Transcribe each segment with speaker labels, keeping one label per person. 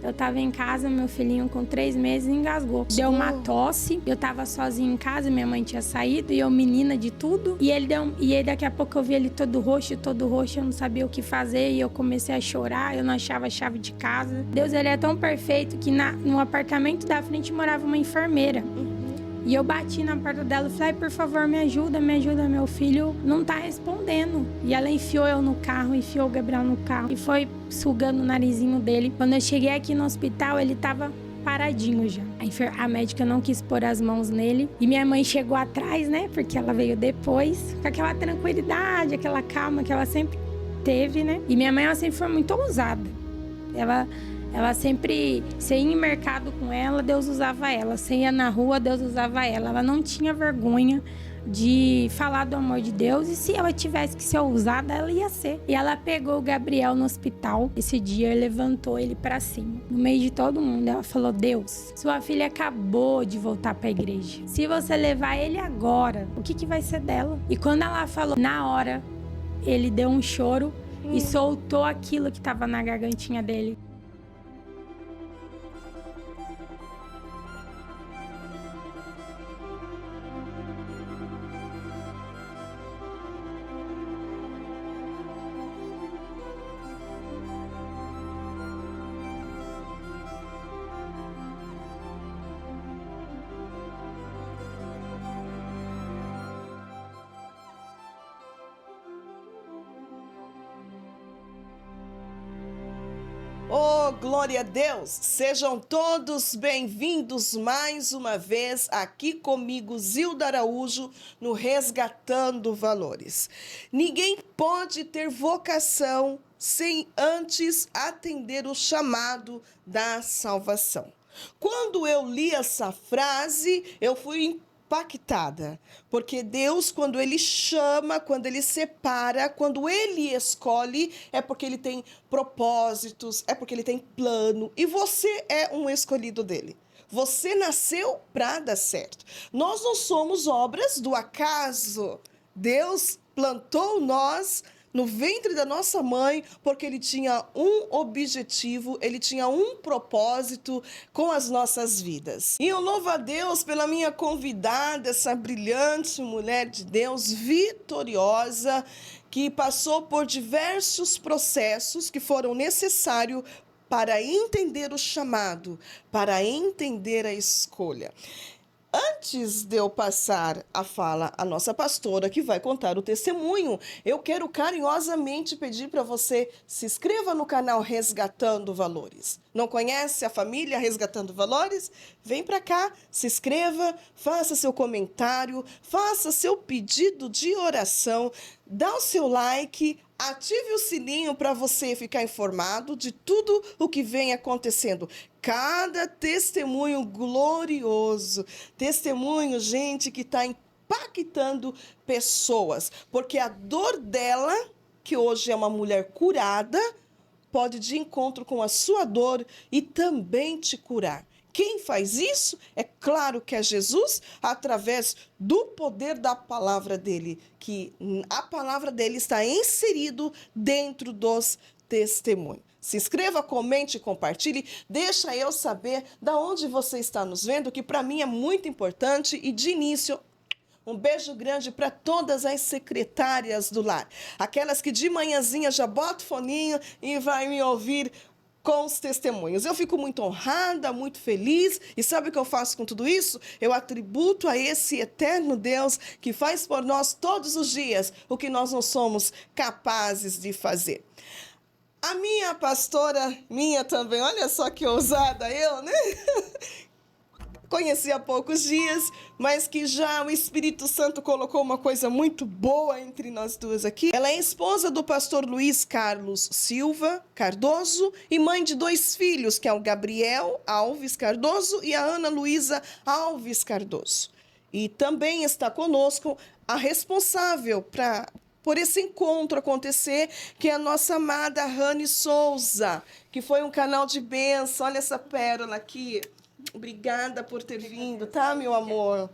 Speaker 1: Eu tava em casa, meu filhinho com 3 meses engasgou. Deu uma tosse, eu tava sozinha em casa, minha mãe tinha saído, e eu menina de tudo. E aí daqui a pouco eu vi ele todo roxo, eu não sabia o que fazer, e eu comecei a chorar, eu não achava a chave de casa. Deus, ele é tão perfeito que no apartamento da frente morava uma enfermeira. E eu bati na porta dela e falei, por favor, me ajuda, meu filho não tá respondendo. E ela enfiou eu no carro, enfiou o Gabriel no carro e foi sugando o narizinho dele. Quando eu cheguei aqui no hospital, ele tava paradinho já. A médica não quis pôr as mãos nele. E minha mãe chegou atrás, né, porque ela veio depois, com aquela tranquilidade, aquela calma que ela sempre teve, né. E minha mãe, ela sempre foi muito ousada. Ela sempre, você ia em mercado com ela, Deus usava ela. Você ia na rua, Deus usava ela. Ela não tinha vergonha de falar do amor de Deus. E se ela tivesse que ser ousada, ela ia ser. E ela pegou o Gabriel no hospital. Esse dia, levantou ele pra cima. No meio de todo mundo, ela falou, Deus, sua filha acabou de voltar pra igreja. Se você levar ele agora, o que vai ser dela? E quando ela falou, na hora, ele deu um choro e soltou aquilo que tava na gargantinha dele.
Speaker 2: Oh, glória a Deus! Sejam todos bem-vindos mais uma vez aqui comigo, Zilda Araújo, no Resgatando Valores. Ninguém pode ter vocação sem antes atender o chamado da salvação. Quando eu li essa frase, eu fui impactada, porque Deus, quando Ele chama, quando Ele separa, quando Ele escolhe, é porque Ele tem propósitos, é porque Ele tem plano, e você é um escolhido dEle. Você nasceu para dar certo. Nós não somos obras do acaso. Deus plantou nós no ventre da nossa mãe, porque Ele tinha um objetivo, Ele tinha um propósito com as nossas vidas. E eu louvo a Deus pela minha convidada, essa brilhante mulher de Deus, vitoriosa, que passou por diversos processos que foram necessários para entender o chamado, para entender a escolha. Antes de eu passar a fala à nossa pastora, que vai contar o testemunho, eu quero carinhosamente pedir para você se inscreva no canal Resgatando Valores. Não conhece a família Resgatando Valores? Vem para cá, se inscreva, faça seu comentário, faça seu pedido de oração, dá o seu like, ative o sininho para você ficar informado de tudo o que vem acontecendo. Cada testemunho glorioso, testemunho, gente, que está impactando pessoas, porque a dor dela, que hoje é uma mulher curada, pode ir de encontro com a sua dor e também te curar. Quem faz isso? É claro que é Jesus, através do poder da palavra dele, que a palavra dele está inserido dentro dos testemunhos. Se inscreva, comente e compartilhe. Deixa eu saber da onde você está nos vendo, que para mim é muito importante. E de início, um beijo grande para todas as secretárias do lar. Aquelas que de manhãzinha já botam o foninho e vai me ouvir com os testemunhos. Eu fico muito honrada, muito feliz. E sabe o que eu faço com tudo isso? Eu atributo a esse eterno Deus que faz por nós todos os dias o que nós não somos capazes de fazer. A minha pastora, minha também, olha só que ousada eu, né? Conheci há poucos dias, mas que já o Espírito Santo colocou uma coisa muito boa entre nós duas aqui. Ela é esposa do pastor Luiz Carlos Silva Cardoso e mãe de 2 filhos, que é o Gabriel Alves Cardoso e a Ana Luísa Alves Cardoso. E também está conosco a responsável por esse encontro acontecer, que é a nossa amada Rani Souza, que foi um canal de bênção. Olha essa pérola aqui. Obrigada por ter vindo, tá, meu amor?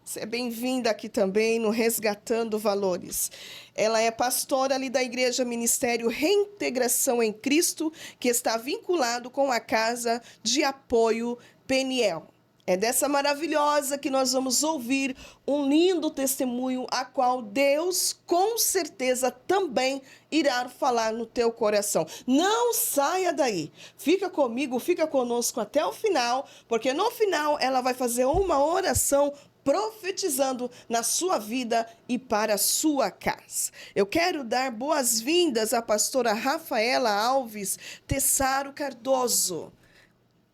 Speaker 2: Seja bem-vinda aqui também no Resgatando Valores. Ela é pastora ali da Igreja Ministério Reintegração em Cristo, que está vinculado com a Casa de Apoio Peniel. É dessa maravilhosa que nós vamos ouvir um lindo testemunho, a qual Deus com certeza também irá falar no teu coração. Não saia daí. Fica comigo, fica conosco até o final, porque no final ela vai fazer uma oração profetizando na sua vida e para a sua casa. Eu quero dar boas-vindas à pastora Rafaela Alves Tessaro Cardoso.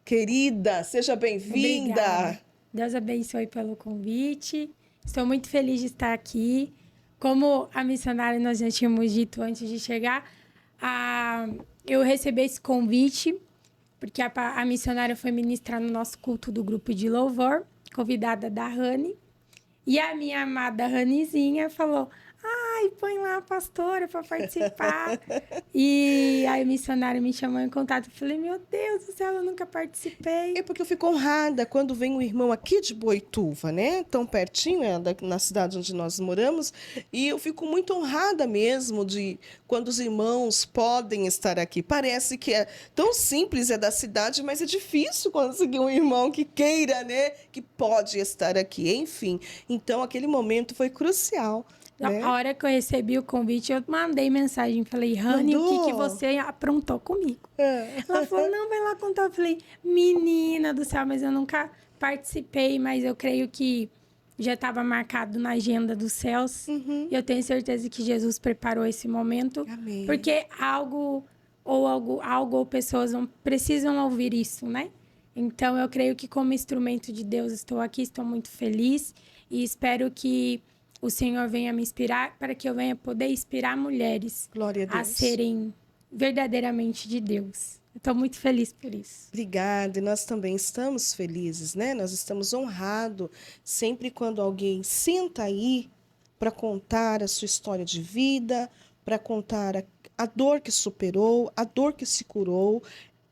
Speaker 2: Querida, seja bem-vinda.
Speaker 1: Obrigada. Deus abençoe pelo convite. Estou muito feliz de estar aqui. Como a missionária nós já tínhamos dito antes de chegar, eu recebi esse convite porque a missionária foi ministrar no nosso culto do grupo de louvor, convidada da Rani. E a minha amada Ranizinha falou: ai, põe lá a pastora para participar. E aí a missionária me chamou em contato. Eu falei: meu Deus do céu, eu nunca participei.
Speaker 2: É porque eu fico honrada quando vem um irmão aqui de Boituva, né? Tão pertinho, na cidade onde nós moramos. E eu fico muito honrada mesmo de quando os irmãos podem estar aqui. Parece que é tão simples, é da cidade, mas é difícil conseguir um irmão que queira, né? Que pode estar aqui. Enfim, então aquele momento foi crucial. Né?
Speaker 1: A hora que eu recebi o convite, eu mandei mensagem. Falei: Rani, o que você aprontou comigo? Ela falou: não, vai lá contar. Eu falei: menina do céu, mas eu nunca participei, mas eu creio que já estava marcado na agenda dos céus. E eu tenho certeza que Jesus preparou esse momento.
Speaker 2: Amém.
Speaker 1: Porque algo ou pessoas precisam ouvir isso, né? Então, eu creio que como instrumento de Deus estou aqui, estou muito feliz e espero que o Senhor venha me inspirar para que eu venha poder inspirar mulheres a serem verdadeiramente de Deus. Estou muito feliz por isso.
Speaker 2: Obrigada, e nós também estamos felizes, né? Nós estamos honrados sempre quando alguém senta aí para contar a sua história de vida, para contar a dor que superou, a dor que se curou.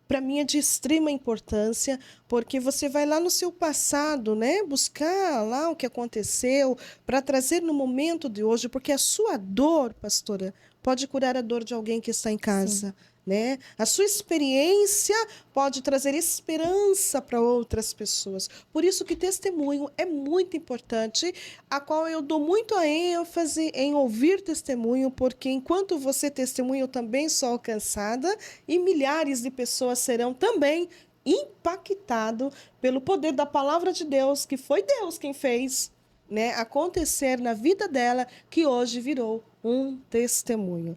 Speaker 2: Para mim é de extrema importância, porque você vai lá no seu passado, né? Buscar lá o que aconteceu, para trazer no momento de hoje, porque a sua dor, pastora, pode curar a dor de alguém que está em casa. Sim. Né? A sua experiência pode trazer esperança para outras pessoas. Por isso que testemunho é muito importante, a qual eu dou muito a ênfase em ouvir testemunho, porque enquanto você testemunha, eu também sou alcançada e milhares de pessoas serão também impactados pelo poder da palavra de Deus, que foi Deus quem fez, né, acontecer na vida dela, que hoje virou um testemunho.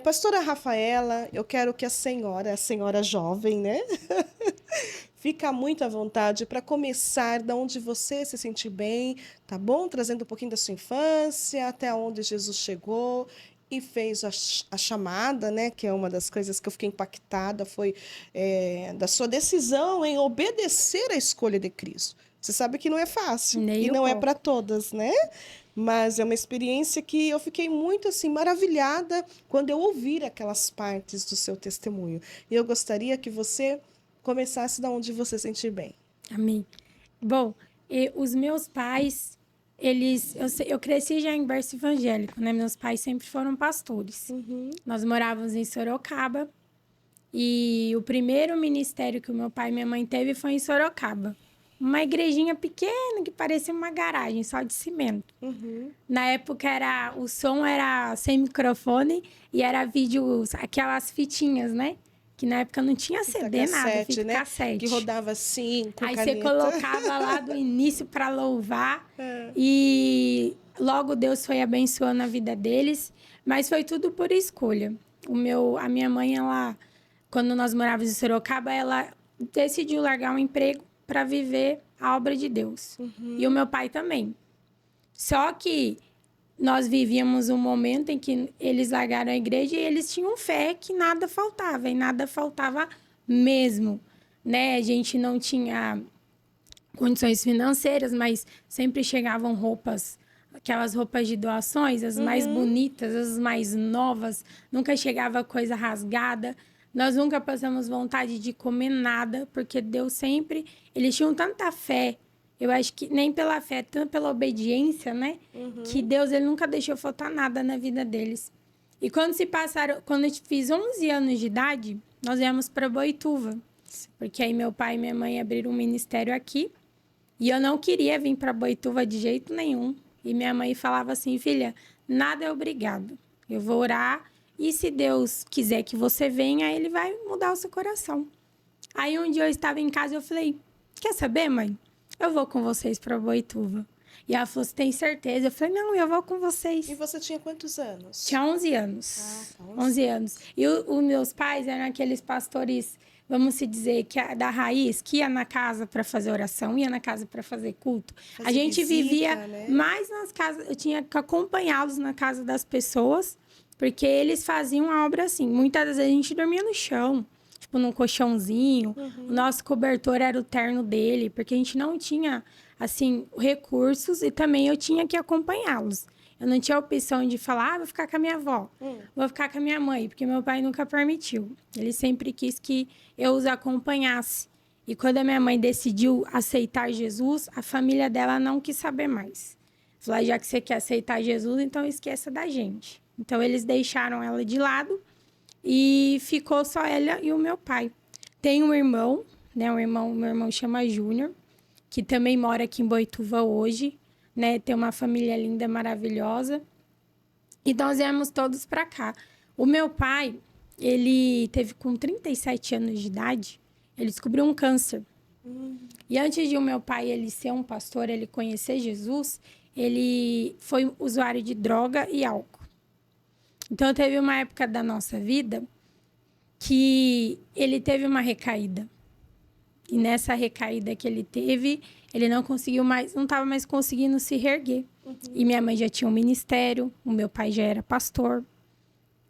Speaker 2: Pastora Rafaela, eu quero que a senhora jovem, né? Fica muito à vontade para começar da onde você se sentir bem, tá bom? Trazendo um pouquinho da sua infância, até onde Jesus chegou e fez a chamada, né? Que é uma das coisas que eu fiquei impactada, foi da sua decisão em obedecer à escolha de Cristo. Você sabe que não é fácil, e não é para todas, né? Mas é uma experiência que eu fiquei muito assim maravilhada quando eu ouvir aquelas partes do seu testemunho. E eu gostaria que você começasse da onde você sentir bem.
Speaker 1: Amém. Bom, os meus pais, eu cresci já em berço evangélico, né? Meus pais sempre foram pastores. Nós morávamos em Sorocaba e o primeiro ministério que o meu pai e minha mãe teve foi em Sorocaba. Uma igrejinha pequena que parecia uma garagem, só de cimento. Na época, o som era sem microfone e era vídeo, aquelas fitinhas, né? Que na época não tinha CD, nada, fita cassete.
Speaker 2: Que rodava assim, com
Speaker 1: Aí
Speaker 2: caneta.
Speaker 1: Você colocava lá do início para louvar. E logo Deus foi abençoando a vida deles. Mas foi tudo por escolha. A minha mãe, quando nós morávamos em Sorocaba, ela decidiu largar um emprego para viver a obra de Deus. E o meu pai também. Só que nós vivíamos um momento em que eles largaram a igreja e eles tinham fé que nada faltava. E nada faltava mesmo. Né? A gente não tinha condições financeiras, mas sempre chegavam roupas, aquelas roupas de doações, as mais bonitas, as mais novas. Nunca chegava coisa rasgada. Nós nunca passamos vontade de comer nada, porque Deus sempre... Eles tinham tanta fé Eu acho que nem pela fé, tanto pela obediência, né? Que Deus, ele nunca deixou faltar nada na vida deles. E quando eu fiz 11 anos de idade, nós viemos para Boituva. Porque aí meu pai e minha mãe abriram um ministério aqui. E eu não queria vir para Boituva de jeito nenhum. E minha mãe falava assim, filha, nada é obrigado. Eu vou orar e se Deus quiser que você venha, ele vai mudar o seu coração. Aí um dia eu estava em casa e eu falei, quer saber, mãe? Eu vou com vocês para Boituva. E ela falou, você tem certeza? Eu falei, não, eu vou com vocês.
Speaker 2: E você tinha quantos anos?
Speaker 1: Tinha 11 anos.
Speaker 2: Ah,
Speaker 1: 11 anos. E os meus pais eram aqueles pastores, vamos se dizer, da raiz, que ia na casa para fazer oração, ia na casa para fazer culto. A gente vivia mais nas casas, eu tinha que acompanhá-los na casa das pessoas, porque eles faziam a obra assim. Muitas vezes a gente dormia no chão, tipo num colchãozinho. O nosso cobertor era o terno dele, porque a gente não tinha, assim, recursos e também eu tinha que acompanhá-los. Eu não tinha a opção de falar, vou ficar com a minha avó, vou ficar com a minha mãe, porque meu pai nunca permitiu. Ele sempre quis que eu os acompanhasse. E quando a minha mãe decidiu aceitar Jesus, a família dela não quis saber mais. Falou, já que você quer aceitar Jesus, então esqueça da gente. Então, eles deixaram ela de lado e ficou só ela e o meu pai. Tem um irmão, né? Meu irmão chama Júnior, que também mora aqui em Boituva hoje, né? Tem uma família linda, maravilhosa. E nós viemos todos para cá. O meu pai, ele teve com 37 anos de idade, ele descobriu um câncer. E antes de o meu pai ele ser um pastor, ele conhecer Jesus, ele foi usuário de droga e álcool. Então, teve uma época da nossa vida que ele teve uma recaída. E nessa recaída que ele teve, ele não estava mais conseguindo se reerguer. E minha mãe já tinha um ministério, o meu pai já era pastor.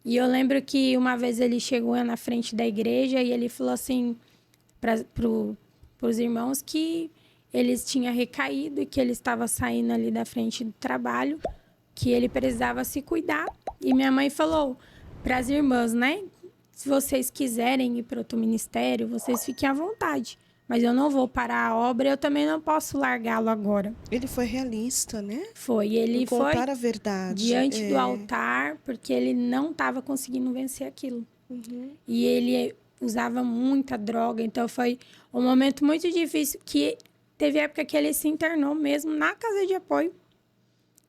Speaker 1: E eu lembro que uma vez ele chegou na frente da igreja e ele falou assim para os irmãos que eles tinham recaído e que ele estava saindo ali da frente do trabalho, que ele precisava se cuidar. E minha mãe falou para as irmãs, né? Se vocês quiserem ir para outro ministério, vocês fiquem à vontade. Mas eu não vou parar a obra, eu também não posso largá-lo agora.
Speaker 2: Ele foi realista, né?
Speaker 1: Foi. Ele foi
Speaker 2: contar a verdade.
Speaker 1: Diante do altar, porque ele não estava conseguindo vencer aquilo. E ele usava muita droga, então foi um momento muito difícil, que teve época que ele se internou mesmo na casa de apoio,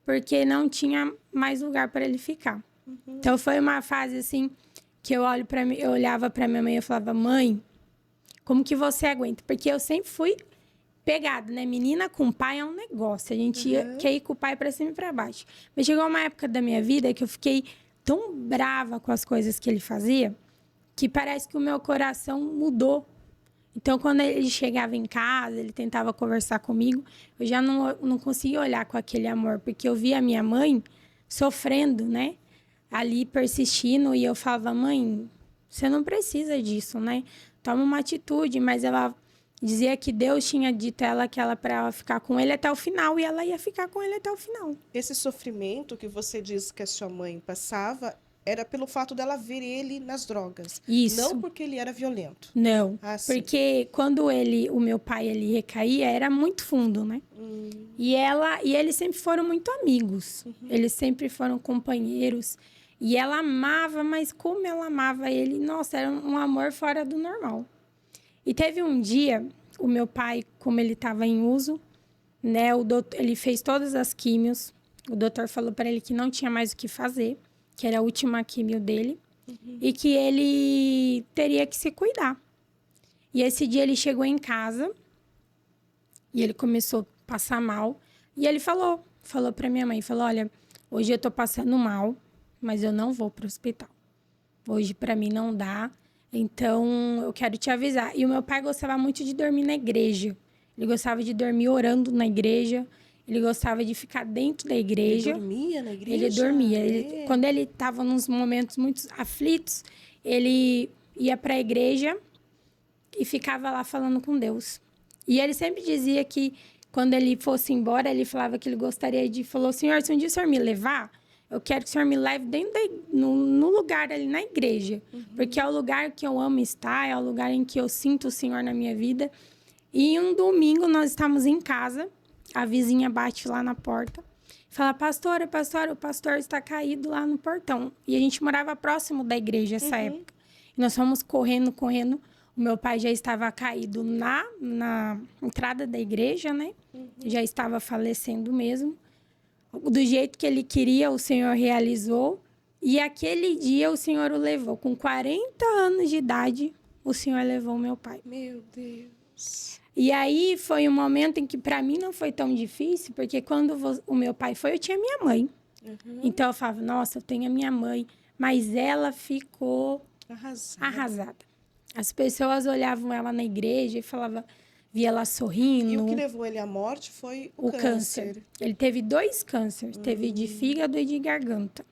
Speaker 1: porque não tinha mais lugar para ele ficar. Então foi uma fase assim que eu olhava para minha mãe e falava, mãe, como que você aguenta? Porque eu sempre fui pegada, né? Menina com pai é um negócio. A gente quer ir com o pai para cima e para baixo. Mas chegou uma época da minha vida que eu fiquei tão brava com as coisas que ele fazia, que parece que o meu coração mudou. Então, quando ele chegava em casa, ele tentava conversar comigo, eu já não conseguia olhar com aquele amor, porque eu via a minha mãe sofrendo, né? Ali persistindo, e eu falava, mãe, você não precisa disso, né? Toma uma atitude, mas ela dizia que Deus tinha dito a ela que para ela ficar com ele até o final, e ela ia ficar com ele até o final.
Speaker 2: Esse sofrimento que você diz que a sua mãe passava era pelo fato dela ver ele nas drogas.
Speaker 1: Isso.
Speaker 2: Não porque ele era violento.
Speaker 1: Não, porque quando o meu pai, ele recaía, era muito fundo, né? E ele sempre foram muito amigos. Eles sempre foram companheiros. E ela amava, mas como ela amava ele, nossa, era um amor fora do normal. E teve um dia, o meu pai, como ele estava em uso, né, ele fez todas as químios, o doutor falou para ele que não tinha mais o que fazer, que era a última químio dele, e que ele teria que se cuidar. E esse dia ele chegou em casa, e ele começou a passar mal, e ele falou para minha mãe, olha, hoje eu tô passando mal, mas eu não vou para o hospital. Hoje, para mim, não dá. Então, eu quero te avisar. E o meu pai gostava muito de dormir na igreja. Ele gostava de dormir orando na igreja. Ele gostava de ficar dentro da igreja.
Speaker 2: Ele dormia na igreja?
Speaker 1: Ele dormia. Quando ele estava nos momentos muito aflitos, ele ia para a igreja e ficava lá falando com Deus. E ele sempre dizia que, quando ele fosse embora, ele falava que ele gostaria falou, Senhor, se um dia o Senhor me levar, eu quero que o Senhor me leve no lugar ali na igreja. Porque é o lugar que eu amo estar, é o lugar em que eu sinto o Senhor na minha vida. E um domingo nós estávamos em casa, a vizinha bate lá na porta, fala, pastora, o pastor está caído lá no portão. E a gente morava próximo da igreja essa época. E nós fomos correndo. O meu pai já estava caído na entrada da igreja, né? Já estava falecendo mesmo. Do jeito que ele queria, o Senhor realizou. E aquele dia o Senhor o levou. Com 40 anos de idade, o Senhor levou meu pai.
Speaker 2: Meu Deus.
Speaker 1: E aí foi um momento em que para mim não foi tão difícil, porque quando o meu pai foi, eu tinha minha mãe. Então eu falava, nossa, eu tenho a minha mãe. Mas ela ficou arrasada. As pessoas olhavam ela na igreja e falavam, via ela sorrindo.
Speaker 2: E o que levou ele à morte foi o câncer.
Speaker 1: Ele teve 2 cânceres, teve de fígado e de garganta.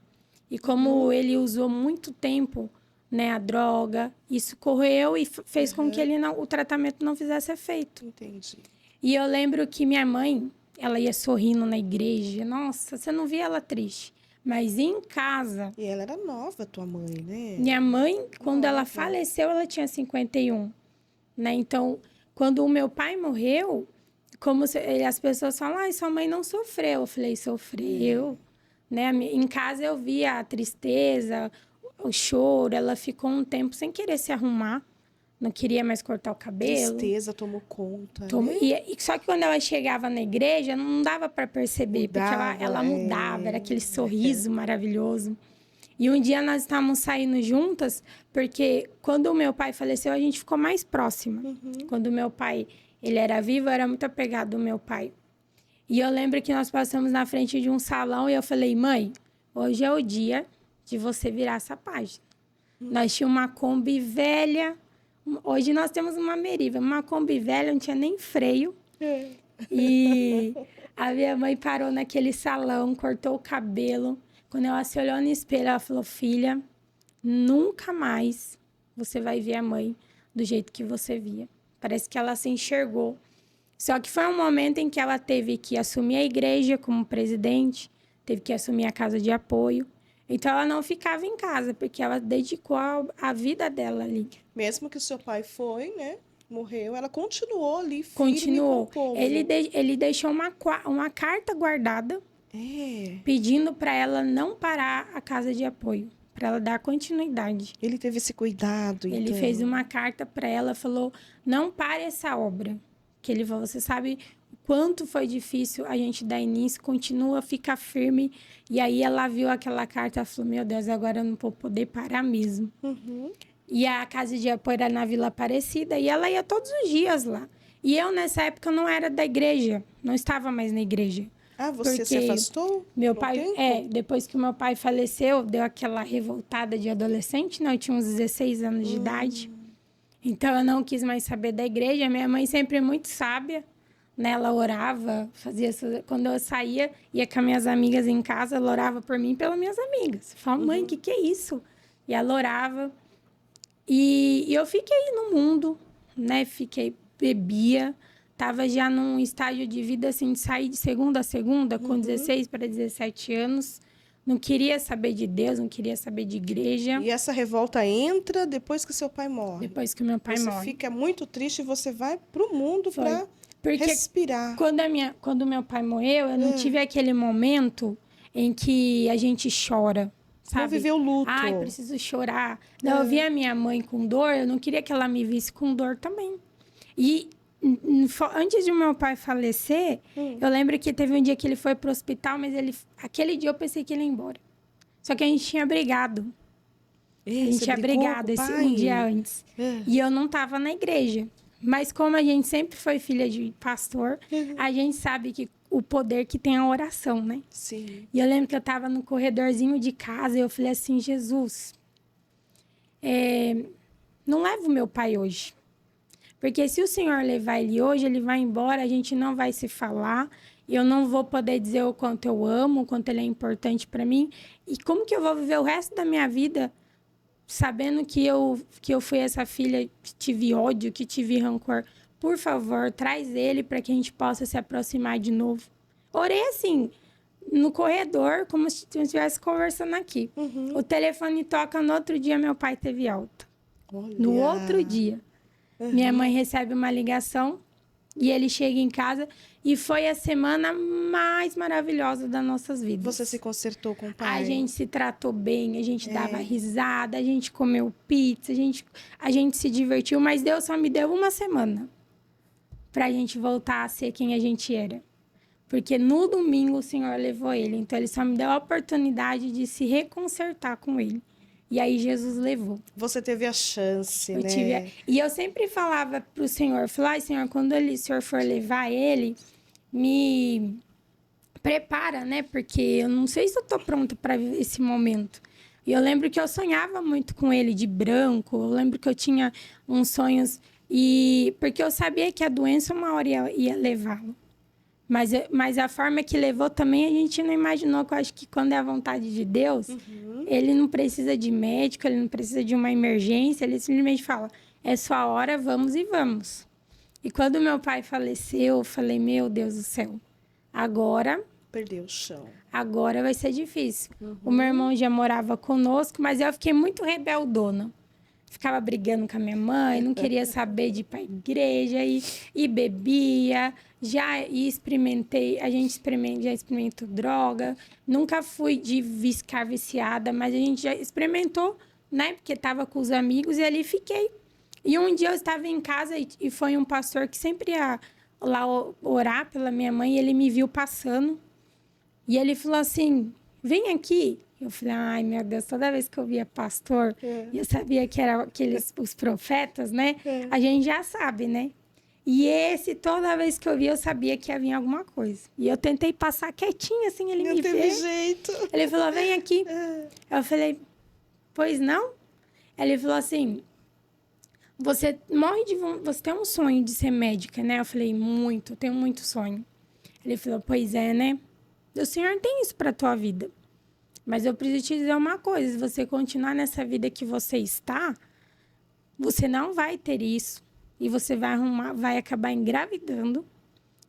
Speaker 1: E como ele usou muito tempo, né, a droga, isso correu e fez com que o tratamento não fizesse efeito.
Speaker 2: Entendi.
Speaker 1: E eu lembro que minha mãe, ela ia sorrindo na igreja. Nossa, você não via ela triste. Mas em casa...
Speaker 2: E ela era nova, tua mãe, né?
Speaker 1: Minha mãe, quando ela faleceu, ela tinha 51. Né? Então, quando o meu pai morreu, as pessoas falam, ai, sua mãe não sofreu. Eu falei, sofreu. Né? Em casa eu via a tristeza, o choro. Ela ficou um tempo sem querer se arrumar. Não queria mais cortar o cabelo.
Speaker 2: Tristeza tomou conta, né?
Speaker 1: Só que quando ela chegava na igreja, não dava para perceber.
Speaker 2: Mudava,
Speaker 1: porque ela mudava, era aquele sorriso maravilhoso. E um dia nós estávamos saindo juntas, porque quando o meu pai faleceu, a gente ficou mais próxima. Quando o meu pai, ele era vivo, eu era muito apegado ao meu pai. E eu lembro que nós passamos na frente de um salão e eu falei, mãe, hoje é o dia de você virar essa página. Nós tínhamos uma Kombi velha. Hoje nós temos uma Meriva, uma Kombi velha, não tinha nem freio. E a minha mãe parou naquele salão, cortou o cabelo. Quando ela se olhou no espelho, ela falou, filha, nunca mais você vai ver a mãe do jeito que você via. Parece que ela se enxergou. Só que foi um momento em que ela teve que assumir a igreja como presidente, teve que assumir a casa de apoio. Então, ela não ficava em casa, porque ela dedicou a vida dela ali.
Speaker 2: Mesmo que o seu pai foi, né? Morreu, ela continuou ali firme
Speaker 1: Continuou.
Speaker 2: com o povo.
Speaker 1: Ele deixou uma carta guardada, pedindo para ela não parar a casa de apoio, para ela dar continuidade.
Speaker 2: Ele teve esse cuidado, então.
Speaker 1: Ele fez uma carta para ela, falou, não pare essa obra. Que ele falou, você sabe quanto foi difícil a gente dar início, continua, fica firme. E aí ela viu aquela carta e falou, meu Deus, agora eu não vou poder parar mesmo. E a casa de apoio era na Vila Aparecida e ela ia todos os dias lá. E eu, nessa época, não era da igreja, não estava mais na igreja.
Speaker 2: Ah, você se afastou?
Speaker 1: Meu pai, depois que o meu pai faleceu, deu aquela revoltada de adolescente, né? Eu tinha uns 16 anos de idade. Então, eu não quis mais saber da igreja. Minha mãe sempre muito sábia, né? Ela orava, fazia... Quando eu saía, ia com as minhas amigas em casa, ela orava por mim e pelas minhas amigas. Eu falava, mãe, o que é isso? E ela orava. E eu fiquei no mundo, né? Bebia. Tava já num estágio de vida, assim, de sair de segunda a segunda, com 16 para 17 anos. Não queria saber de Deus, não queria saber de igreja.
Speaker 2: E essa revolta entra depois que seu pai morre?
Speaker 1: Depois que meu pai morre.
Speaker 2: Você fica muito triste e você vai pro mundo para respirar.
Speaker 1: Quando meu pai morreu, eu não tive aquele momento em que a gente chora, sabe?
Speaker 2: Não viveu luto.
Speaker 1: Ai, preciso chorar. Não, eu vi a minha mãe com dor, eu não queria que ela me visse com dor também. E antes de meu pai falecer, eu lembro que teve um dia que ele foi pro hospital, mas aquele dia eu pensei que ele ia embora. Só que a gente tinha brigado. A gente tinha brigado um dia antes. E eu não estava na igreja. Mas como a gente sempre foi filha de pastor, a gente sabe que o poder que tem a oração, né?
Speaker 2: Sim.
Speaker 1: E eu lembro que eu estava no corredorzinho de casa e eu falei assim, Jesus, não leva o meu pai hoje. Porque se o Senhor levar ele hoje, ele vai embora, a gente não vai se falar, eu não vou poder dizer o quanto eu amo, o quanto ele é importante para mim. E como que eu vou viver o resto da minha vida sabendo que eu fui essa filha que tive ódio, que tive rancor? Por favor, traz ele para que a gente possa se aproximar de novo. Orei assim, no corredor, como se estivesse conversando aqui. O telefone toca, no outro dia meu pai teve alta.
Speaker 2: Olha.
Speaker 1: No outro dia. Minha mãe recebe uma ligação E ele chega em casa e foi a semana mais maravilhosa das nossas vidas.
Speaker 2: Você se consertou com o pai?
Speaker 1: A gente se tratou bem, a gente dava risada, a gente comeu pizza, a gente se divertiu, mas Deus só me deu uma semana pra gente voltar a ser quem a gente era. Porque no domingo o Senhor levou ele, então ele só me deu a oportunidade de se reconsertar com ele. E aí Jesus levou.
Speaker 2: Você teve a chance, né?
Speaker 1: E eu sempre falava pro Senhor, falava, Senhor, quando o Senhor for levar ele, me prepara, né? Porque eu não sei se eu tô pronta para esse momento. E eu lembro que eu sonhava muito com ele de branco, eu lembro que eu tinha uns sonhos, porque eu sabia que a doença uma hora ia levá-lo. Mas a forma que levou também, a gente não imaginou, que eu acho que quando é a vontade de Deus, ele não precisa de médico, ele não precisa de uma emergência, ele simplesmente fala, é sua hora, vamos e vamos. E quando meu pai faleceu, eu falei, meu Deus do céu, agora...
Speaker 2: Perdeu o chão.
Speaker 1: Agora vai ser difícil. O meu irmão já morava conosco, mas eu fiquei muito rebeldona. Ficava brigando com a minha mãe, não queria saber de ir para a igreja, e bebia, já experimentou droga. Nunca fui de ficar viciada, mas a gente já experimentou, né? Porque estava com os amigos e ali fiquei. E um dia eu estava em casa e foi um pastor que sempre ia lá orar pela minha mãe, e ele me viu passando. E ele falou assim, vem aqui. Eu falei, ai, meu Deus, toda vez que eu via pastor, eu sabia que eram os profetas, né? A gente já sabe, né? E toda vez que eu via, eu sabia que ia vir alguma coisa. E eu tentei passar quietinho, assim, ele me
Speaker 2: teve
Speaker 1: viu.
Speaker 2: jeito.
Speaker 1: Ele falou, vem aqui. Eu falei, pois não? Ele falou assim, você tem um sonho de ser médica, né? Eu falei, muito, tenho muito sonho. Ele falou, pois é, né? O Senhor tem isso para tua vida. Mas eu preciso te dizer uma coisa, se você continuar nessa vida que você está, você não vai ter isso. E você vai acabar engravidando.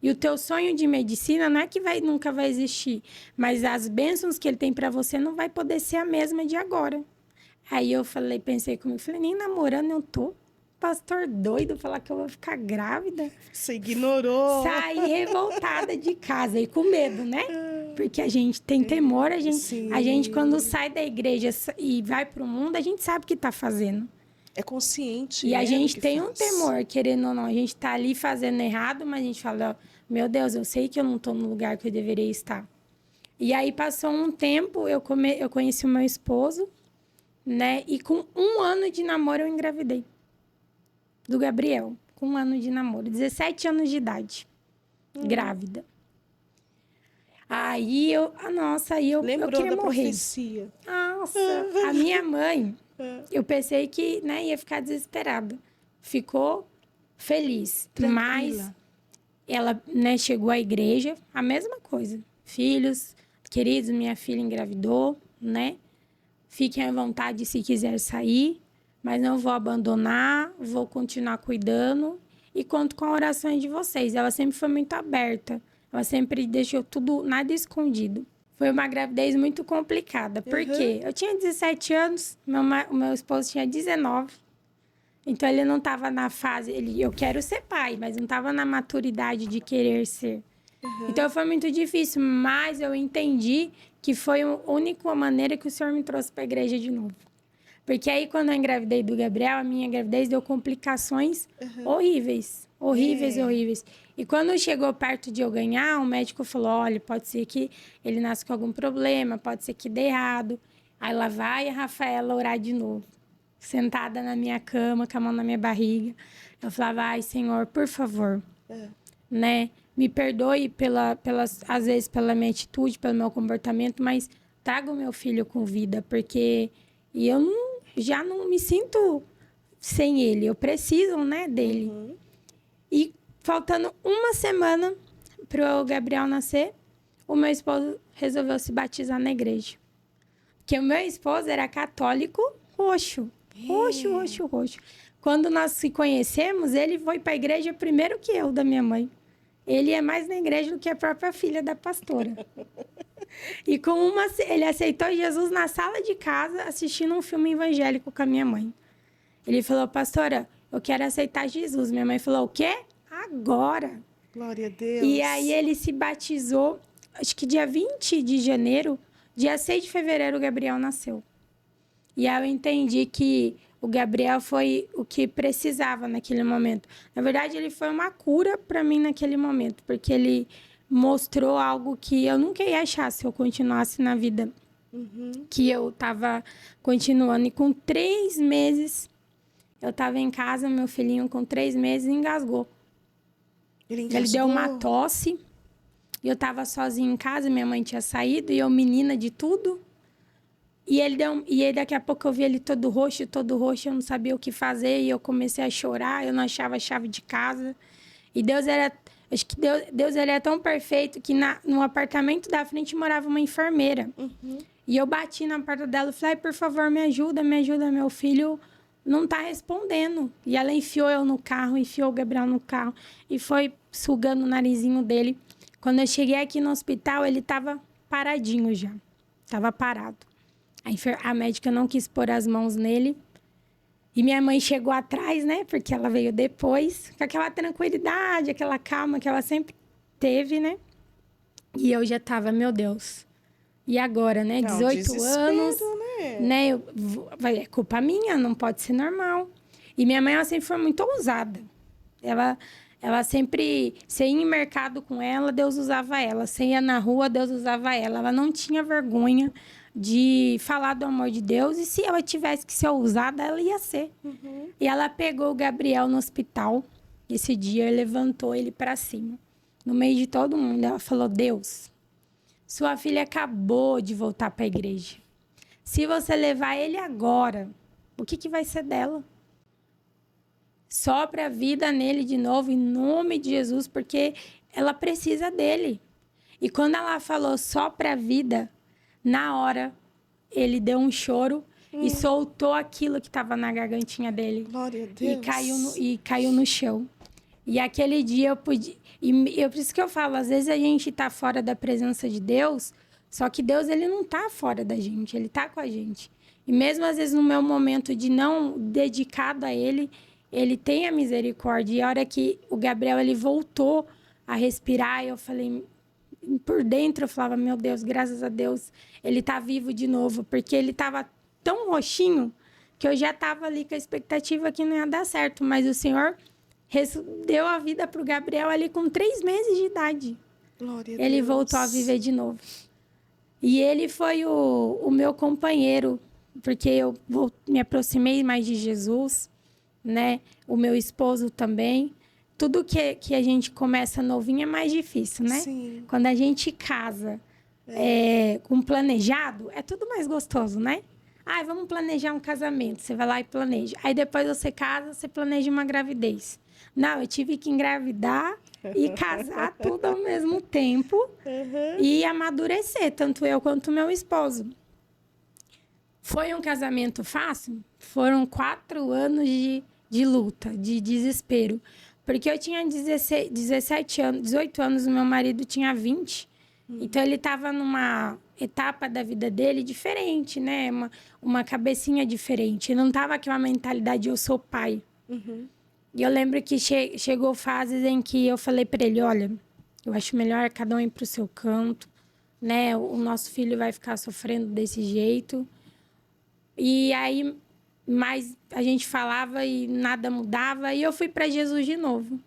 Speaker 1: E o teu sonho de medicina não é que nunca vai existir, mas as bênçãos que ele tem para você não vai poder ser a mesma de agora. Aí eu pensei comigo, nem namorando eu tô. Pastor doido, falar que eu vou ficar grávida.
Speaker 2: Você ignorou.
Speaker 1: Saí revoltada de casa e com medo, né? Porque a gente tem temor, a gente quando sai da igreja e vai pro mundo, a gente sabe o que tá fazendo.
Speaker 2: É consciente.
Speaker 1: E a gente tem
Speaker 2: faz.
Speaker 1: um temor, querendo ou não. A gente tá ali fazendo errado, mas a gente fala, meu Deus, eu sei que eu não tô no lugar que eu deveria estar. E aí passou um tempo, eu conheci o meu esposo, né? E com 1 ano de namoro eu engravidei. Do Gabriel, com 1 ano de namoro, 17 anos de idade, grávida. Aí eu
Speaker 2: Lembrou
Speaker 1: queria
Speaker 2: da
Speaker 1: morrer.
Speaker 2: profecia.
Speaker 1: Nossa, a minha mãe, eu pensei que, né, ia ficar desesperada. Ficou feliz,
Speaker 2: Tranquila.
Speaker 1: mas ela, né, chegou à igreja, a mesma coisa. Filhos, queridos, minha filha engravidou, né? Fiquem à vontade se quiser sair. Mas não vou abandonar, vou continuar cuidando e conto com a oração de vocês. Ela sempre foi muito aberta, ela sempre deixou tudo, nada escondido. Foi uma gravidez muito complicada, porque eu tinha 17 anos, o meu esposo tinha 19. Então, ele não estava na fase, eu quero ser pai, mas não estava na maturidade de querer ser. Então, foi muito difícil, mas eu entendi que foi a única maneira que o Senhor me trouxe para a igreja de novo. Porque aí, quando eu engravidei do Gabriel, a minha gravidez deu complicações horríveis. Horríveis. E quando chegou perto de eu ganhar, o médico falou, olha, pode ser que ele nasça com algum problema, pode ser que dê errado. Aí lá vai a Rafaela orar de novo. Sentada na minha cama, com a mão na minha barriga. Eu falava, ai, Senhor, por favor, né? Me perdoe, às vezes, pela minha atitude, pelo meu comportamento, mas traga o meu filho com vida, porque eu já não me sinto sem ele. Eu preciso, né, dele. E faltando 1 semana para o Gabriel nascer, o meu esposo resolveu se batizar na igreja. Porque o meu esposo era católico roxo. Roxo. Quando nós se conhecemos, ele foi para a igreja primeiro que eu, da minha mãe. Ele é mais na igreja do que a própria filha da pastora. E ele aceitou Jesus na sala de casa, assistindo um filme evangélico com a minha mãe. Ele falou, pastora, eu quero aceitar Jesus. Minha mãe falou, o quê? agora.
Speaker 2: Glória a Deus.
Speaker 1: E aí ele se batizou, acho que dia 20 de janeiro, dia 6 de fevereiro o Gabriel nasceu. E aí eu entendi que o Gabriel foi o que precisava naquele momento. Na verdade, ele foi uma cura para mim naquele momento, porque ele mostrou algo que eu nunca ia achar se eu continuasse na vida que eu estava continuando. E com 3 meses, eu estava em casa, meu filhinho com 3 meses engasgou. Ele deu uma tosse, e eu estava sozinha em casa, minha mãe tinha saído, e eu menina de tudo. E aí daqui a pouco eu vi ele todo roxo, eu não sabia o que fazer, e eu comecei a chorar, eu não achava a chave de casa. E acho que Deus ele é tão perfeito que no apartamento da frente morava uma enfermeira. E eu bati na porta dela e falei, por favor, me ajuda, meu filho não tá respondendo. E ela enfiou eu no carro, enfiou o Gabriel no carro e foi sugando o narizinho dele. Quando eu cheguei aqui no hospital, ele tava paradinho já, tava parado. A médica não quis pôr as mãos nele. E minha mãe chegou atrás, né? Porque ela veio depois, com aquela tranquilidade, aquela calma que ela sempre teve, né? E eu já tava, meu Deus. E agora, né? 18 anos. Né? É culpa minha, não pode ser normal. E minha mãe, ela sempre foi muito ousada. Ela sempre... Você ia em mercado com ela, Deus usava ela. Você ia na rua, Deus usava ela. Ela não tinha vergonha de falar do amor de Deus, e se ela tivesse que ser ousada, ela ia ser. E ela pegou o Gabriel no hospital, esse dia, e levantou ele para cima, no meio de todo mundo. Ela falou, Deus, sua filha acabou de voltar para a igreja. Se você levar ele agora, o que vai ser dela? Sopra a vida nele de novo, em nome de Jesus, porque ela precisa dele. E quando ela falou sopra a vida, na hora, ele deu um choro e soltou aquilo que estava na gargantinha dele.
Speaker 2: Glória a Deus.
Speaker 1: E caiu no chão. E aquele dia eu pude... por isso que eu falo, às vezes a gente está fora da presença de Deus, só que Deus, ele não está fora da gente, ele está com a gente. E mesmo às vezes no meu momento de não dedicado a ele, ele tem a misericórdia. E a hora que o Gabriel, ele voltou a respirar, eu falei... Por dentro eu falava, meu Deus, graças a Deus, ele tá vivo de novo. Porque ele tava tão roxinho que eu já tava ali com a expectativa que não ia dar certo. Mas o Senhor deu a vida pro Gabriel ali com 3 meses de idade.
Speaker 2: Glória a
Speaker 1: ele
Speaker 2: Deus.
Speaker 1: voltou a viver de novo. E ele foi o meu companheiro, porque eu me aproximei mais de Jesus, né? O meu esposo também. Tudo que a gente começa novinho é mais difícil, né?
Speaker 2: Sim.
Speaker 1: Quando a gente casa com planejado, é tudo mais gostoso, né? Vamos planejar um casamento. Você vai lá e planeja. Aí depois você casa, você planeja uma gravidez. Não, eu tive que engravidar e casar tudo ao mesmo tempo e amadurecer, tanto eu quanto meu esposo. Foi um casamento fácil? Foram 4 anos de luta, de desespero. Porque eu tinha 17 anos, 18 anos, o meu marido tinha 20. Então, ele estava numa etapa da vida dele diferente, né? Uma cabecinha diferente. Não estava aquela mentalidade, eu sou pai. E eu lembro que chegou fases em que eu falei para ele, olha, eu acho melhor cada um ir para o seu canto, né? O nosso filho vai ficar sofrendo desse jeito. E aí... Mas a gente falava e nada mudava. E eu fui para Jesus de novo.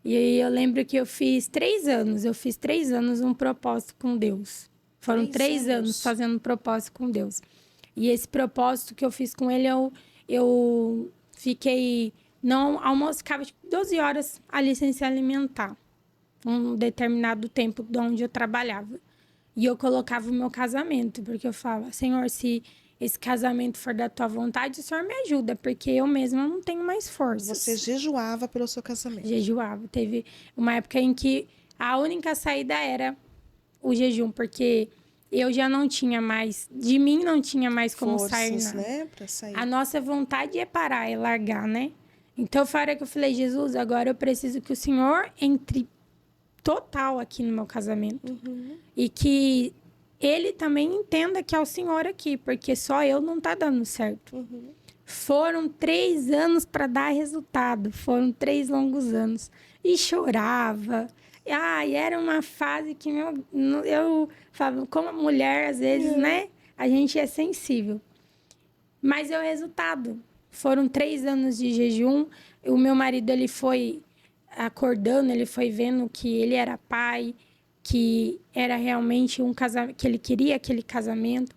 Speaker 1: E aí eu lembro que eu fiz 3 anos. Eu fiz 3 anos um propósito com Deus. Foram 3 anos fazendo um propósito com Deus. E esse propósito que eu fiz com ele, eu fiquei... Não almoço, ficava 12 horas ali sem se alimentar. Um determinado tempo de onde eu trabalhava. E eu colocava o meu casamento. Porque eu falava, Senhor, se... esse casamento for da tua vontade, o Senhor me ajuda, porque eu mesma não tenho mais forças.
Speaker 2: Você jejuava pelo seu casamento?
Speaker 1: Jejuava. Teve uma época em que a única saída era o jejum, porque eu já não tinha mais, de mim não tinha mais como
Speaker 2: forças,
Speaker 1: sair nada.
Speaker 2: Né, pra sair.
Speaker 1: A nossa vontade é parar, é largar, né? Então, foi a hora que eu falei, Jesus, agora eu preciso que o Senhor entre total aqui no meu casamento. E que... ele também entenda que é o Senhor aqui, porque só eu não tá dando certo. Foram 3 anos para dar resultado, foram 3 longos anos. E e chorava. E era uma fase que eu falava, como mulher, às vezes, né? A gente é sensível. Mas é o resultado. Foram 3 anos de jejum. O meu marido, ele foi acordando, ele foi vendo que ele era pai, que era realmente um casamento, que ele queria aquele casamento.